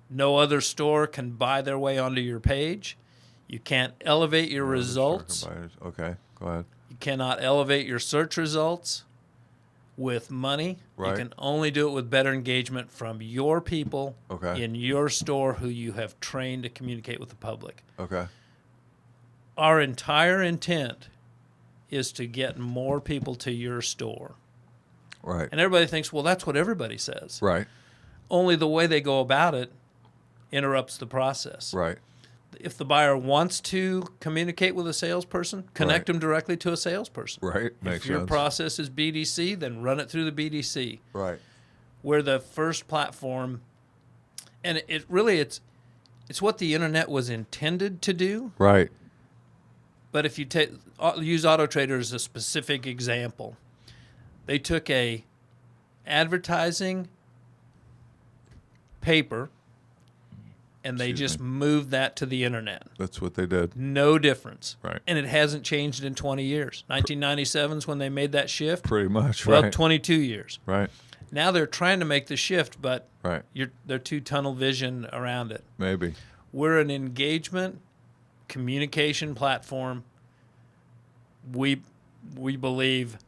Speaker 2: No other store can buy their way onto your page. You can't elevate your results.
Speaker 1: Okay, go ahead.
Speaker 2: You cannot elevate your search results with money.
Speaker 1: Right.
Speaker 2: You can only do it with better engagement from your people in your store who you have trained to communicate with the public.
Speaker 1: Okay.
Speaker 2: Our entire intent is to get more people to your store.
Speaker 1: Right.
Speaker 2: And everybody thinks, well, that's what everybody says.
Speaker 1: Right.
Speaker 2: Only the way they go about it interrupts the process.
Speaker 1: Right.
Speaker 2: If the buyer wants to communicate with a salesperson, connect them directly to a salesperson.
Speaker 1: Right. Makes
Speaker 2: If your
Speaker 1: sense.
Speaker 2: process is BDC, then run it through the BDC.
Speaker 1: Right.
Speaker 2: We're the first platform, and it's what the internet was intended to do.
Speaker 1: Right.
Speaker 2: But if you use Auto Trader as a specific example, they took a advertising paper and they just moved that to the internet.
Speaker 1: That's what they did.
Speaker 2: No difference.
Speaker 1: Right.
Speaker 2: And it hasn't changed in 20 years. 1997 is when they made that shift.
Speaker 1: Pretty much,
Speaker 2: Well,
Speaker 1: right.
Speaker 2: 22 years.
Speaker 1: Right.
Speaker 2: Now they're trying to make the shift, but
Speaker 1: Right.
Speaker 2: they're too tunnel vision around it.
Speaker 1: Maybe.
Speaker 2: We're an engagement communication platform. We believe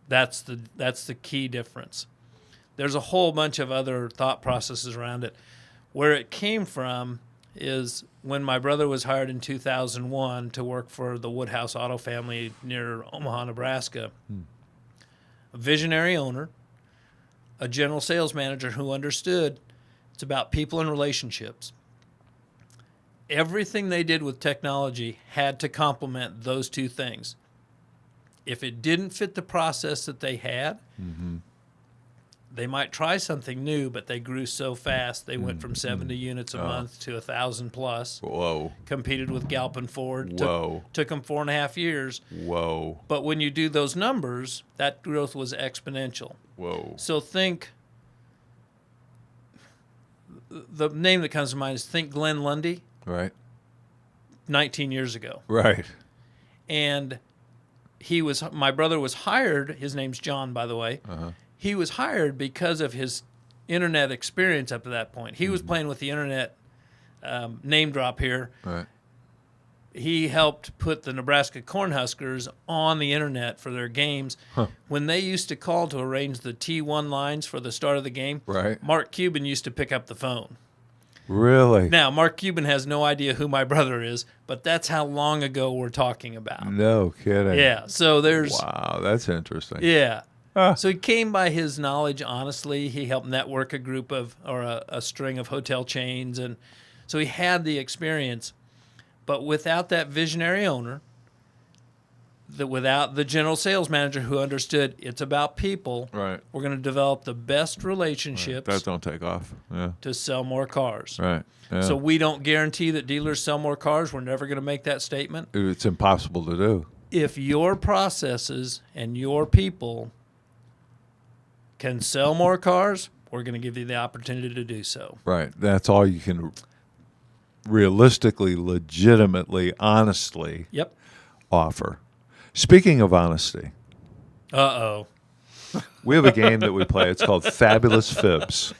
Speaker 2: that's the key difference. There's a whole bunch of other thought processes around it. Where it came from is when my brother was hired in 2001 to work for the Woodhouse Auto family near Omaha, Nebraska. A visionary owner, a general sales manager who understood it's about people and relationships. Everything they did with technology had to complement those two things. If it didn't fit the process that they had, they might try something new, but they grew so fast they went from 70 units a month to 1,000 plus.
Speaker 1: Whoa.
Speaker 2: Competed with Galp and Ford.
Speaker 1: Whoa.
Speaker 2: Took them 4.5 years.
Speaker 1: Whoa.
Speaker 2: But when you do those numbers, that growth was exponential.
Speaker 1: Whoa.
Speaker 2: So think, the name that comes to mind is think Glenn Lundy,
Speaker 1: Right.
Speaker 2: 19 years ago.
Speaker 1: Right.
Speaker 2: And my brother was hired, his name's John, by the way. He was hired because of his internet experience up to that point. He was playing with the internet, name drop here.
Speaker 1: Right.
Speaker 2: He helped put the Nebraska Cornhuskers on the internet for their games. When they used to call to arrange the T1 lines for the start of the game,
Speaker 1: Right.
Speaker 2: Mark Cuban used to pick up the phone.
Speaker 1: Really?
Speaker 2: Now, Mark Cuban has no idea who my brother is, but that's how long ago we're talking about.
Speaker 1: No kidding.
Speaker 2: Yeah, so there's...
Speaker 1: Wow, that's interesting.
Speaker 2: Yeah.
Speaker 1: Huh.
Speaker 2: So he came by his knowledge honestly. He helped network a group of, or a string of hotel chains, and so he had the experience. But without that visionary owner, without the general sales manager who understood it's about people,
Speaker 1: Right.
Speaker 2: we're going to develop the best relationships
Speaker 1: That don't take off. Yeah.
Speaker 2: to sell more cars.
Speaker 1: Right. Yeah.
Speaker 2: So we don't guarantee that dealers sell more cars. We're never going to make that statement.
Speaker 1: It's impossible to do.
Speaker 2: If your processes and your people can sell more cars, we're going to give you the opportunity to do so.
Speaker 1: Right. That's all you can realistically, legitimately, honestly
Speaker 2: Yep.
Speaker 1: offer. Speaking of honesty,
Speaker 2: Uh-oh.
Speaker 1: we have a game that we play. It's called Fabulous Fibs.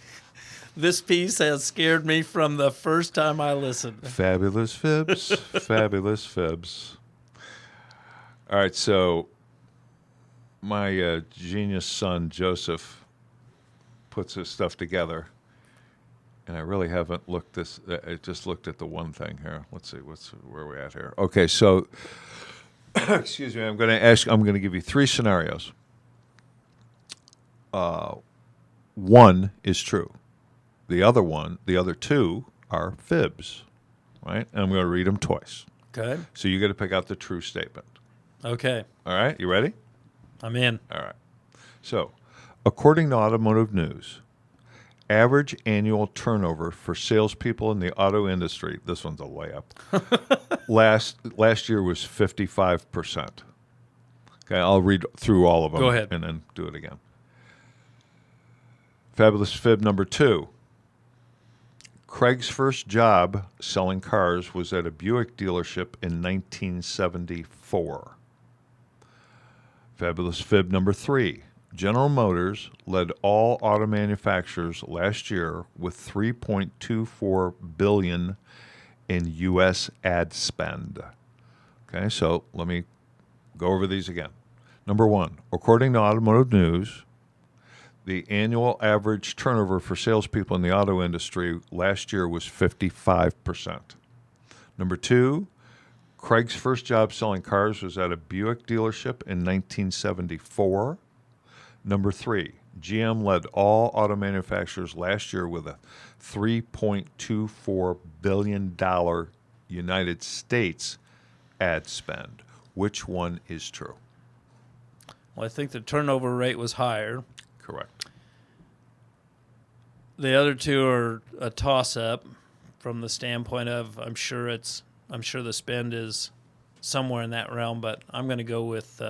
Speaker 2: This piece has scared me from the first time I listened.
Speaker 1: Fabulous Fibs. Fabulous Fibs. All right, so my genius son, Joseph, puts his stuff together. And I really haven't looked this. I just looked at the one thing here. Let's see, where are we at here? Okay, so, excuse me. I'm going to give you three scenarios. One is true. The other two are fibs, right? And I'm going to read them twice.
Speaker 2: Okay.
Speaker 1: So you got to pick out the true statement.
Speaker 2: Okay.
Speaker 1: All right, you ready?
Speaker 2: I'm in.
Speaker 1: All right. So, according to Automotive News, average annual turnover for salespeople in the auto industry, this one's a layup, last year was 55%. Okay, I'll read through all of them.
Speaker 2: Go ahead.
Speaker 1: And then do it again. Fabulous fib number 2. Craig's first job selling cars was at a Buick dealership in 1974. Fabulous fib number 3. General Motors led all auto manufacturers last year with $3.24 billion in U.S. ad spend. Okay, so let me go over these again. Number 1, according to Automotive News, the annual average turnover for salespeople in the auto industry last year was 55%. Number 2, Craig's first job selling cars was at a Buick dealership in 1974. Number 3, GM led all auto manufacturers last year with a $3.24 billion United States ad spend. Which one is true?
Speaker 2: Well, I think the turnover rate was higher.
Speaker 1: Correct.
Speaker 2: The other two are a toss-up from the standpoint of I'm sure the spend is somewhere in that realm, but I'm going to go with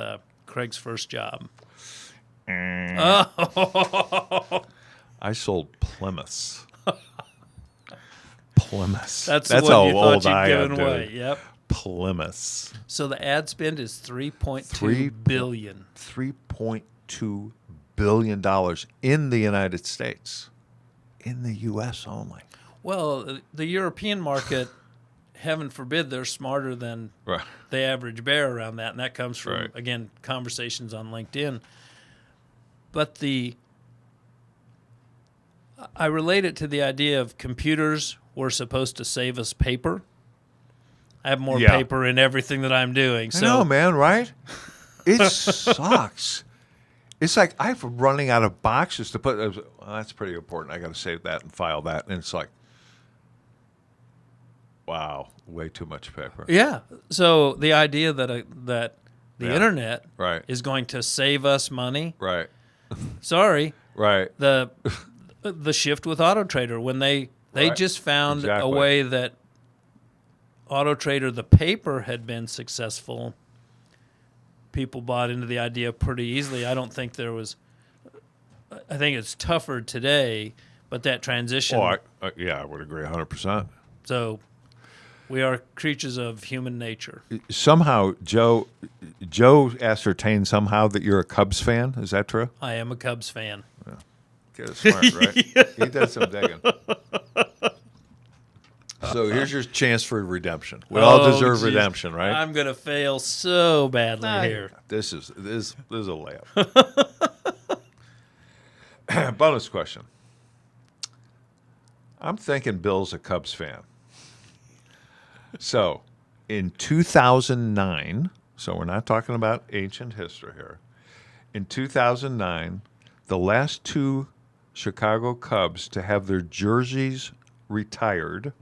Speaker 2: Craig's first job. Oh.
Speaker 1: I sold Plymouths. Plymouths.
Speaker 2: That's
Speaker 1: how
Speaker 2: the one you
Speaker 1: old
Speaker 2: thought
Speaker 1: I
Speaker 2: you'd
Speaker 1: am,
Speaker 2: given
Speaker 1: dude.
Speaker 2: away. Yep.
Speaker 1: Plymouths.
Speaker 2: So the ad spend is $3.2 billion.
Speaker 1: $3.2 billion in the United States. In the U.S. only.
Speaker 2: Well, the European market, heaven forbid, they're smarter than
Speaker 1: Right.
Speaker 2: the average bear around that, and that comes from,
Speaker 1: Right.
Speaker 2: again, conversations on LinkedIn. But I relate it to the idea of computers were supposed to save us paper. I have more
Speaker 1: Yeah.
Speaker 2: paper in everything that I'm doing.
Speaker 1: I
Speaker 2: So
Speaker 1: know, man, right? It sucks. It's like I'm running out of boxes to put. Well, that's pretty important. I got to save that and file that. And it's like, wow, way too much paper.
Speaker 2: yeah. So the idea that the
Speaker 1: Yeah.
Speaker 2: internet
Speaker 1: Right.
Speaker 2: is going to save us money.
Speaker 1: Right.
Speaker 2: Sorry,
Speaker 1: Right.
Speaker 2: The shift with Auto Trader when they
Speaker 1: Right.
Speaker 2: just found a
Speaker 1: Exactly.
Speaker 2: way that Auto Trader, the paper, had been successful. People bought into the idea pretty easily. I don't think there was. I think it's tougher today, but that transition.
Speaker 1: Oh, I would agree 100%.
Speaker 2: So we are creatures of human nature.
Speaker 1: Somehow, Joe ascertained somehow that you're a Cubs fan. Is that true?
Speaker 2: I am a Cubs fan.
Speaker 1: Get it smart, right? He did some digging. So here's your chance for redemption. We all deserve
Speaker 2: geez.
Speaker 1: redemption, right?
Speaker 2: I'm gonna fail so badly here.
Speaker 1: This is a layup. Bonus question. I'm thinking Bill's a Cubs fan. So, in 2009, so we're not talking about ancient history here. In 2009, the last two Chicago Cubs to have their jerseys retired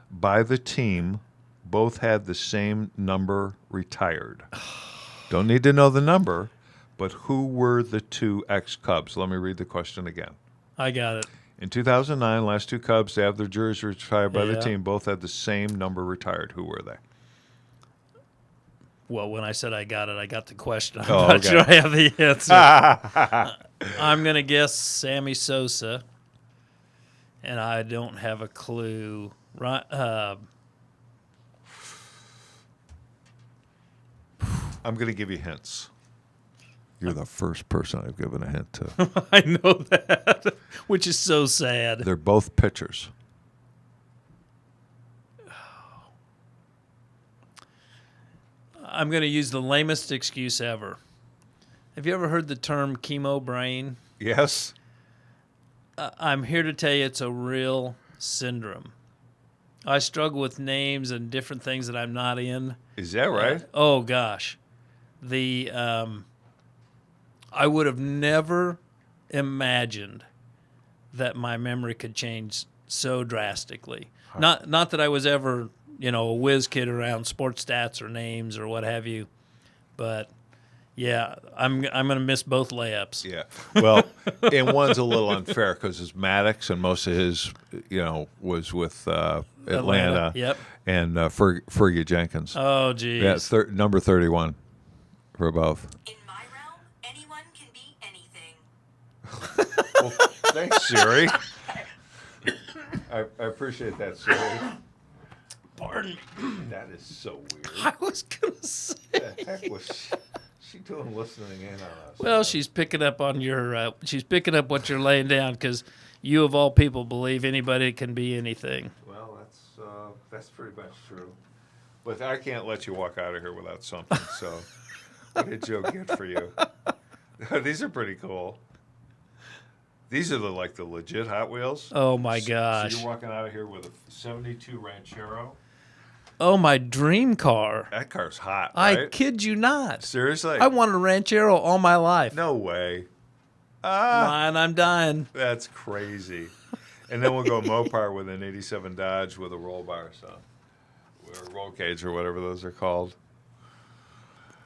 Speaker 1: by the team both had the same number retired. Don't need to know the number, but who were the two ex-Cubs? Let me read the question again.
Speaker 2: I got it.
Speaker 1: In 2009, last two Cubs to have their jerseys retired by the
Speaker 2: Yeah.
Speaker 1: team both had the same number retired. Who were they?
Speaker 2: Well, when I said I got it, I got the question. I'm
Speaker 1: Oh,
Speaker 2: not
Speaker 1: okay.
Speaker 2: sure I have the answer. I'm going to guess Sammy Sosa, and I don't have a clue. Right?
Speaker 1: I'm going to give you hints. You're the first person I've given a hint to.
Speaker 2: I know that, which is so sad.
Speaker 1: They're both pitchers.
Speaker 2: I'm going to use the lamest excuse ever. Have you ever heard the term chemo brain?
Speaker 1: Yes?
Speaker 2: I'm here to tell you it's a real syndrome. I struggle with names and different things that I'm not in.
Speaker 1: Is that right?
Speaker 2: Oh gosh, I would have never imagined that my memory could change so drastically. Not that I was ever, a whiz kid around sports stats or names or what have you, but yeah, I'm gonna miss both layups.
Speaker 1: Yeah. Well, and one's a little unfair because it's Maddox, and most of his, was with Atlanta.
Speaker 2: Yep.
Speaker 1: And Fergie Jenkins.
Speaker 2: Oh geez.
Speaker 1: Yeah, number 31 for both.
Speaker 3: In my realm, anyone can be anything.
Speaker 1: Well, thanks, Siri. I appreciate that, Siri.
Speaker 2: Pardon me.
Speaker 1: That is so weird.
Speaker 2: I was gonna say.
Speaker 1: What the heck was she doing listening in on us?
Speaker 2: Well, she's picking up on your. She's picking up what you're laying down because you, of all people, believe anybody can be anything.
Speaker 1: Well, that's pretty much true. But I can't let you walk out of here without something. So, what did Joe get for you? These are pretty cool. These are the legit Hot Wheels.
Speaker 2: Oh my gosh!
Speaker 1: So you're walking out of here with a '72 Ranchero.
Speaker 2: Oh, my dream car.
Speaker 1: That car's hot,
Speaker 2: I
Speaker 1: right?
Speaker 2: kid you not.
Speaker 1: Seriously?
Speaker 2: I wanted a Ranchero all my life.
Speaker 1: No way.
Speaker 2: Mine, I'm dying.
Speaker 1: That's crazy. And then we'll go Mopar with an '87 Dodge with a roll bar, or roll cage, or whatever those are called.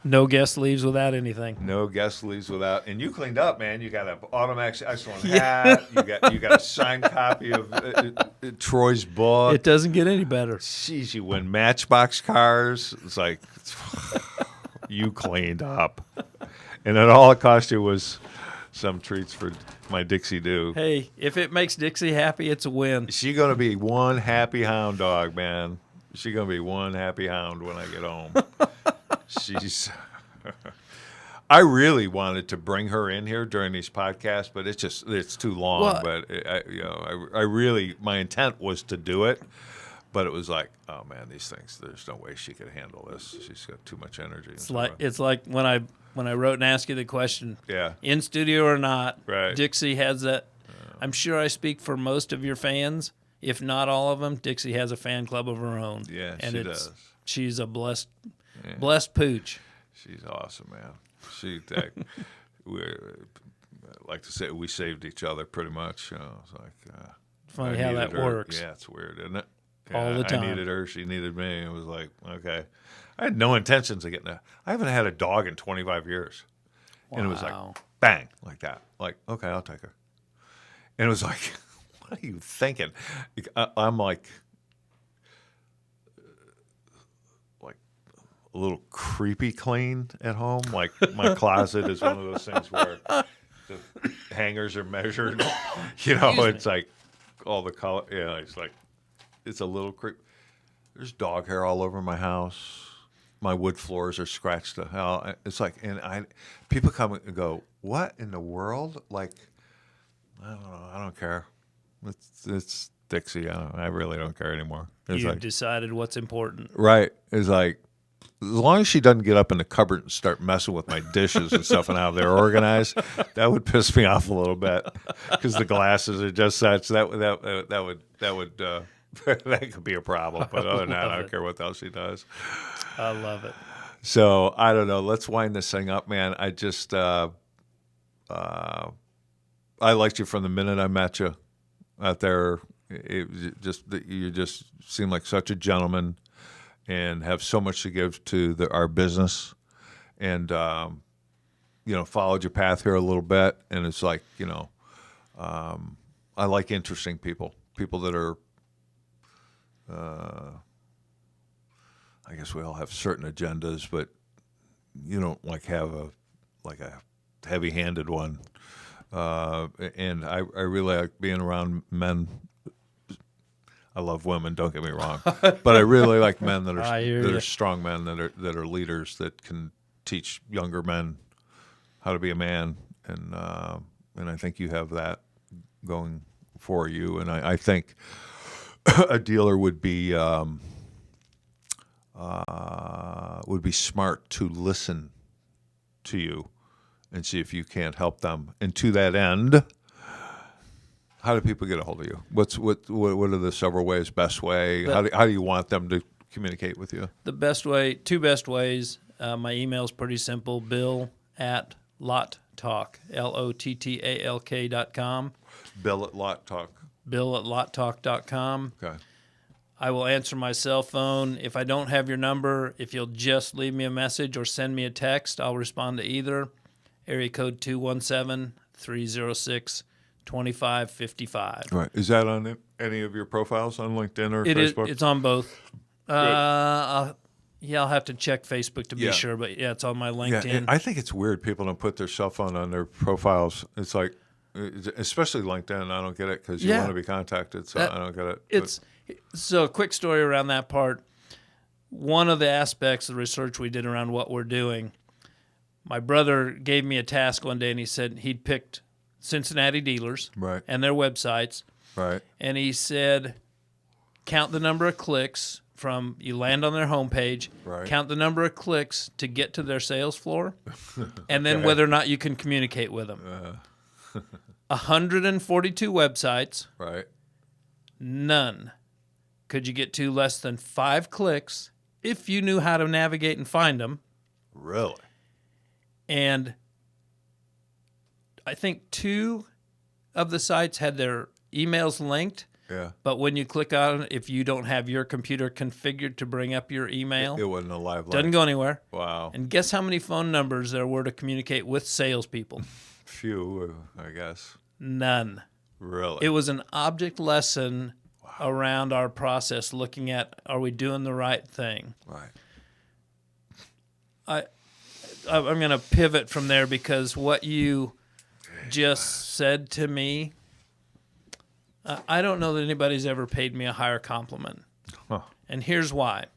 Speaker 2: No guest leaves without anything.
Speaker 1: No guest leaves without. And you cleaned up, man. You got an AutoMax excellent hat. You got a signed copy of Troy's book.
Speaker 2: It doesn't get any better.
Speaker 1: Jeez, you win Matchbox cars. It's like you cleaned up, and then all it cost you was some treats for my Dixie Doo.
Speaker 2: Hey, if it makes Dixie happy, it's a win.
Speaker 1: She gonna be one happy hound dog, man. She gonna be one happy hound when I get home. She's. I really wanted to bring her in here during these podcasts, but it's too long.
Speaker 2: Well,
Speaker 1: but I really, my intent was to do it, but it was like, oh man, these things. There's no way she could handle this. She's got too much energy.
Speaker 2: It's like when I wrote and asked you the question.
Speaker 1: Yeah.
Speaker 2: In studio or not,
Speaker 1: Right.
Speaker 2: Dixie has that. I'm sure I speak for most of your fans, if not all of them. Dixie has a fan club of her own.
Speaker 1: Yeah,
Speaker 2: and
Speaker 1: she does.
Speaker 2: She's a blessed pooch.
Speaker 1: She's awesome, man. We like to say we saved each other pretty much. It's like
Speaker 2: Funny
Speaker 1: I
Speaker 2: how
Speaker 1: needed
Speaker 2: that
Speaker 1: her.
Speaker 2: works.
Speaker 1: Yeah, it's weird, isn't it?
Speaker 2: All the time.
Speaker 1: I needed her. She needed me. It was like, okay. I had no intentions of getting I haven't had a dog in 25 years.
Speaker 2: Wow.
Speaker 1: And it was like, bang, like that. Like, okay, I'll take her. And it was like, what are you thinking? I'm like a little creepy clean at home. Like my closet is one of those things where the hangers are measured. It's like all the color. Yeah, it's like it's a little creep. There's dog hair all over my house. My wood floors are scratched to hell. It's like, people come and go, what in the world? Like, I don't know. I don't care. It's Dixie. I really don't care anymore. It's
Speaker 2: You've
Speaker 1: like,
Speaker 2: decided what's important.
Speaker 1: right. It's like, as long as she doesn't get up in the cupboard and start messing with my dishes and stuff and how they're organized, that would piss me off a little bit because the glasses are just such that would that could be a problem. But other than that, I don't care what else she does.
Speaker 2: I love it.
Speaker 1: So I don't know. Let's wind this thing up, man. I just I liked you from the minute I met you out there. You just seem like such a gentleman and have so much to give to our business, and followed your path here a little bit. And it's like, I like interesting people that are. I guess we all have certain agendas, but you don't have a heavy-handed one. And I really like being around men. I love women, don't get me wrong, but I really like men that are strong men that are leaders that can teach younger men how to be a man, and I think you have that going for you. And I think a dealer would be smart to listen to you and see if you can't help them. And to that end, how do people get a hold of you? What are the several ways? Best way? How do you want them to communicate with you?
Speaker 2: The best way, two best ways. My email is pretty simple. Bill@LotTalk, LOTTALK.com.
Speaker 1: Bill@LotTalk.
Speaker 2: Bill@LotTalk.com.
Speaker 1: Okay.
Speaker 2: I will answer my cell phone. If I don't have your number, if you'll just leave me a message or send me a text, I'll respond to either. Area code 217-306-2555.
Speaker 1: Right. Is that on any of your profiles on LinkedIn or Facebook?
Speaker 2: It's on both. I'll have to check Facebook to be sure, but it's on my LinkedIn.
Speaker 1: Yeah, I think it's weird people don't put their cell phone on their profiles. It's like, especially LinkedIn, I don't get it because you want to be contacted, so I don't get it.
Speaker 2: So a quick story around that part. One of the aspects of the research we did around what we're doing, my brother gave me a task one day, and he said he'd picked Cincinnati dealers and their websites.
Speaker 1: Right.
Speaker 2: And he said, count the number of clicks from you land on their homepage, count the number of clicks to get to their sales floor, and then whether or not you can communicate with them. 142 websites.
Speaker 1: Right.
Speaker 2: None could you get to less than 5 clicks if you knew how to navigate and find them.
Speaker 1: Really?
Speaker 2: And I think 2 of the sites had their emails linked.
Speaker 1: Yeah.
Speaker 2: But when you click on it, if you don't have your computer configured to bring up your email,
Speaker 1: it wasn't a live link.
Speaker 2: Doesn't go anywhere.
Speaker 1: Wow.
Speaker 2: And guess how many phone numbers there were to communicate with salespeople?
Speaker 1: Few, I guess.
Speaker 2: None.
Speaker 1: Really?
Speaker 2: It was an object lesson around our process, looking at, are we doing the right thing?
Speaker 1: Right.
Speaker 2: I'm going to pivot from there because what you just said to me, I don't know that anybody's ever paid me a higher compliment.
Speaker 1: Huh.
Speaker 2: And here's why.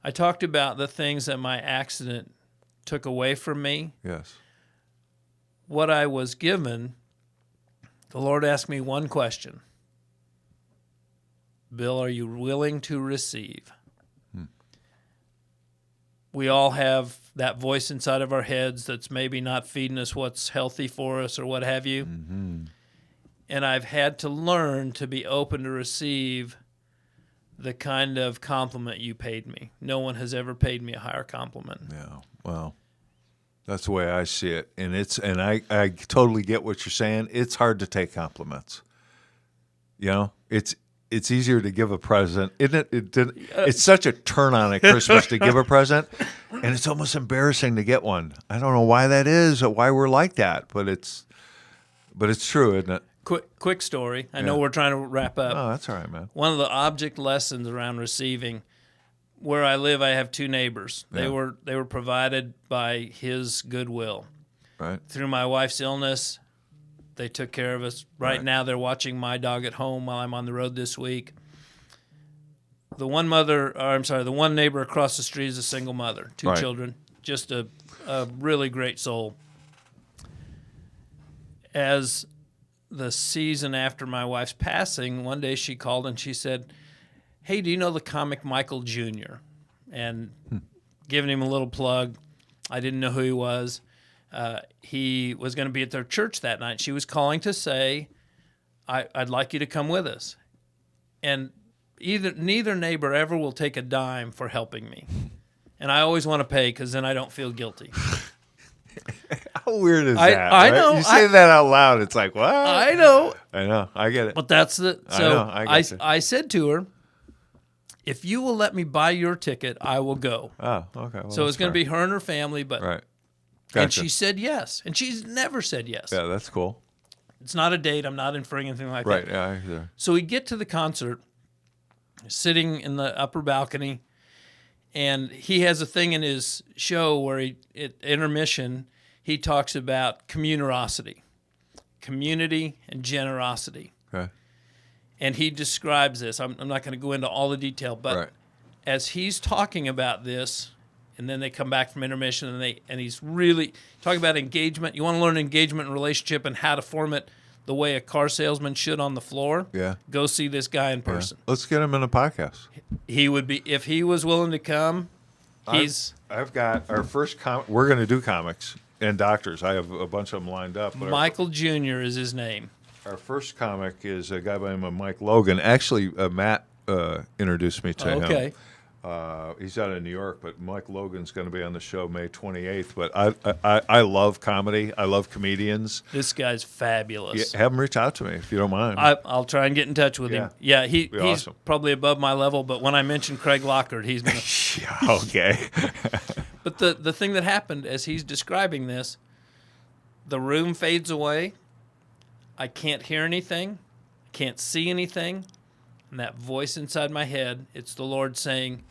Speaker 2: I talked about the things that my accident took away from me.
Speaker 1: Yes.
Speaker 2: What I was given, the Lord asked me one question. Bill, are you willing to receive? We all have that voice inside of our heads that's maybe not feeding us what's healthy for us or what have you.
Speaker 1: Mm-hmm.
Speaker 2: And I've had to learn to be open to receive the kind of compliment you paid me. No one has ever paid me a higher compliment.
Speaker 1: Yeah. Well, that's the way I see it. And I totally get what you're saying. It's hard to take compliments. it's easier to give a present, isn't it? It's such a turn on at Christmas to give a present, and it's almost embarrassing to get one. I don't know why that is or why we're like that, but it's true, isn't it?
Speaker 2: Quick story. I know we're trying to wrap up.
Speaker 1: Oh, that's all right, man.
Speaker 2: One of the object lessons around receiving, where I live, I have 2 neighbors. They were provided by his goodwill.
Speaker 1: Right.
Speaker 2: Through my wife's illness, they took care of us. Right now, they're watching my dog at home while I'm on the road this week. The one neighbor across the street is a single mother, 2 children, just a really great soul. As the season after my wife's passing, one day she called and she said, "Hey, do you know the comic Michael Jr.?" And giving him a little plug. I didn't know who he was. He was going to be at their church that night. She was calling to say, I'd like you to come with us. And neither neighbor ever will take a dime for helping me. And I always want to pay because then I don't feel guilty.
Speaker 1: How weird is that?
Speaker 2: I
Speaker 1: right?
Speaker 2: know.
Speaker 1: You say that out loud, it's like, what?
Speaker 2: I know.
Speaker 1: I get it.
Speaker 2: But that's the... So
Speaker 1: I
Speaker 2: said to her, if you will let me buy your ticket, I will go.
Speaker 1: Oh, okay. Well,
Speaker 2: So it's going to be her and her family, but...
Speaker 1: Right.
Speaker 2: And
Speaker 1: Gotcha.
Speaker 2: she said yes. And she's never said yes.
Speaker 1: Yeah, that's cool.
Speaker 2: It's not a date. I'm not inferring anything like
Speaker 1: Right,
Speaker 2: that.
Speaker 1: yeah, I hear.
Speaker 2: So we get to the concert, sitting in the upper balcony, and he has a thing in his show where at intermission, he talks about community and generosity.
Speaker 1: Okay.
Speaker 2: And he describes this. I'm not going to go into all the detail, but as he's talking about this, and then they come back from intermission, and he's really talking about engagement. You want to learn engagement and relationship and how to form it the way a car salesman should on the floor?
Speaker 1: Yeah.
Speaker 2: Go see this guy in person.
Speaker 1: Let's get him in a podcast.
Speaker 2: He would be, if he was willing to come,
Speaker 1: I've got our first we're going to do comics and doctors. I have a bunch of them lined up. But
Speaker 2: Michael Jr. is his name.
Speaker 1: our first comic is a guy by the name of Mike Logan. Actually, Matt introduced me to him.
Speaker 2: Okay.
Speaker 1: He's out of New York, but Mike Logan's going to be on the show May 28th. But I love comedy. I love comedians.
Speaker 2: This guy's fabulous.
Speaker 1: Yeah, have him reach out to me if you don't mind.
Speaker 2: I'll try and get in touch with him. Yeah, he's
Speaker 1: awesome.
Speaker 2: probably above my level, but when I mention Craig Lockhart, he's going to...
Speaker 1: Yeah, okay.
Speaker 2: But the thing that happened as he's describing this, the room fades away. I can't hear anything. I can't see anything. And that voice inside my head, it's the Lord saying,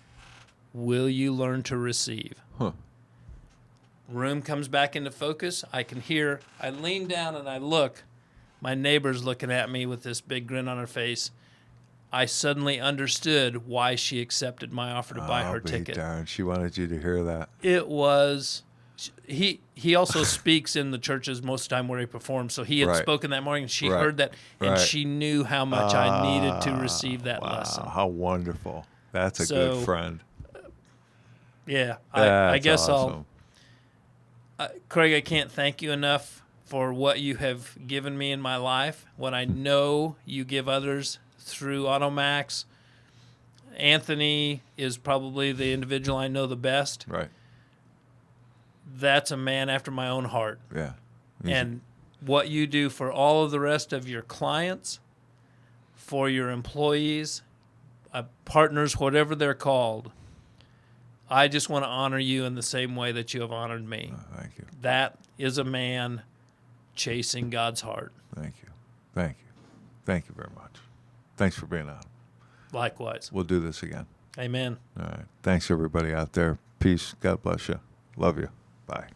Speaker 2: will you learn to receive?
Speaker 1: Huh.
Speaker 2: Room comes back into focus. I can hear. I lean down and I look. My neighbor's looking at me with this big grin on her face. I suddenly understood why she accepted my offer to buy her ticket.
Speaker 1: Darn, she wanted you to hear that.
Speaker 2: It was... He also speaks in the churches most of the time where he performs. So he had spoken that morning, and she heard that, and she knew how much I needed to receive that lesson.
Speaker 1: How wonderful. That's a good friend.
Speaker 2: Yeah, I guess
Speaker 1: awesome.
Speaker 2: Craig, I can't thank you enough for what you have given me in my life, what I know you give others through AutoMax. Anthony is probably the individual I know the best.
Speaker 1: Right.
Speaker 2: That's a man after my own heart.
Speaker 1: Yeah.
Speaker 2: And what you do for all of the rest of your clients, for your employees, partners, whatever they're called, I just want to honor you in the same way that you have honored me.
Speaker 1: Thank you.
Speaker 2: That is a man chasing God's heart.
Speaker 1: Thank you. Thank you. Thank you very much. Thanks for being on.
Speaker 2: Likewise.
Speaker 1: We'll do this again.
Speaker 2: Amen.
Speaker 1: All right. Thanks, everybody out there. Peace. God bless you. Love you. Bye.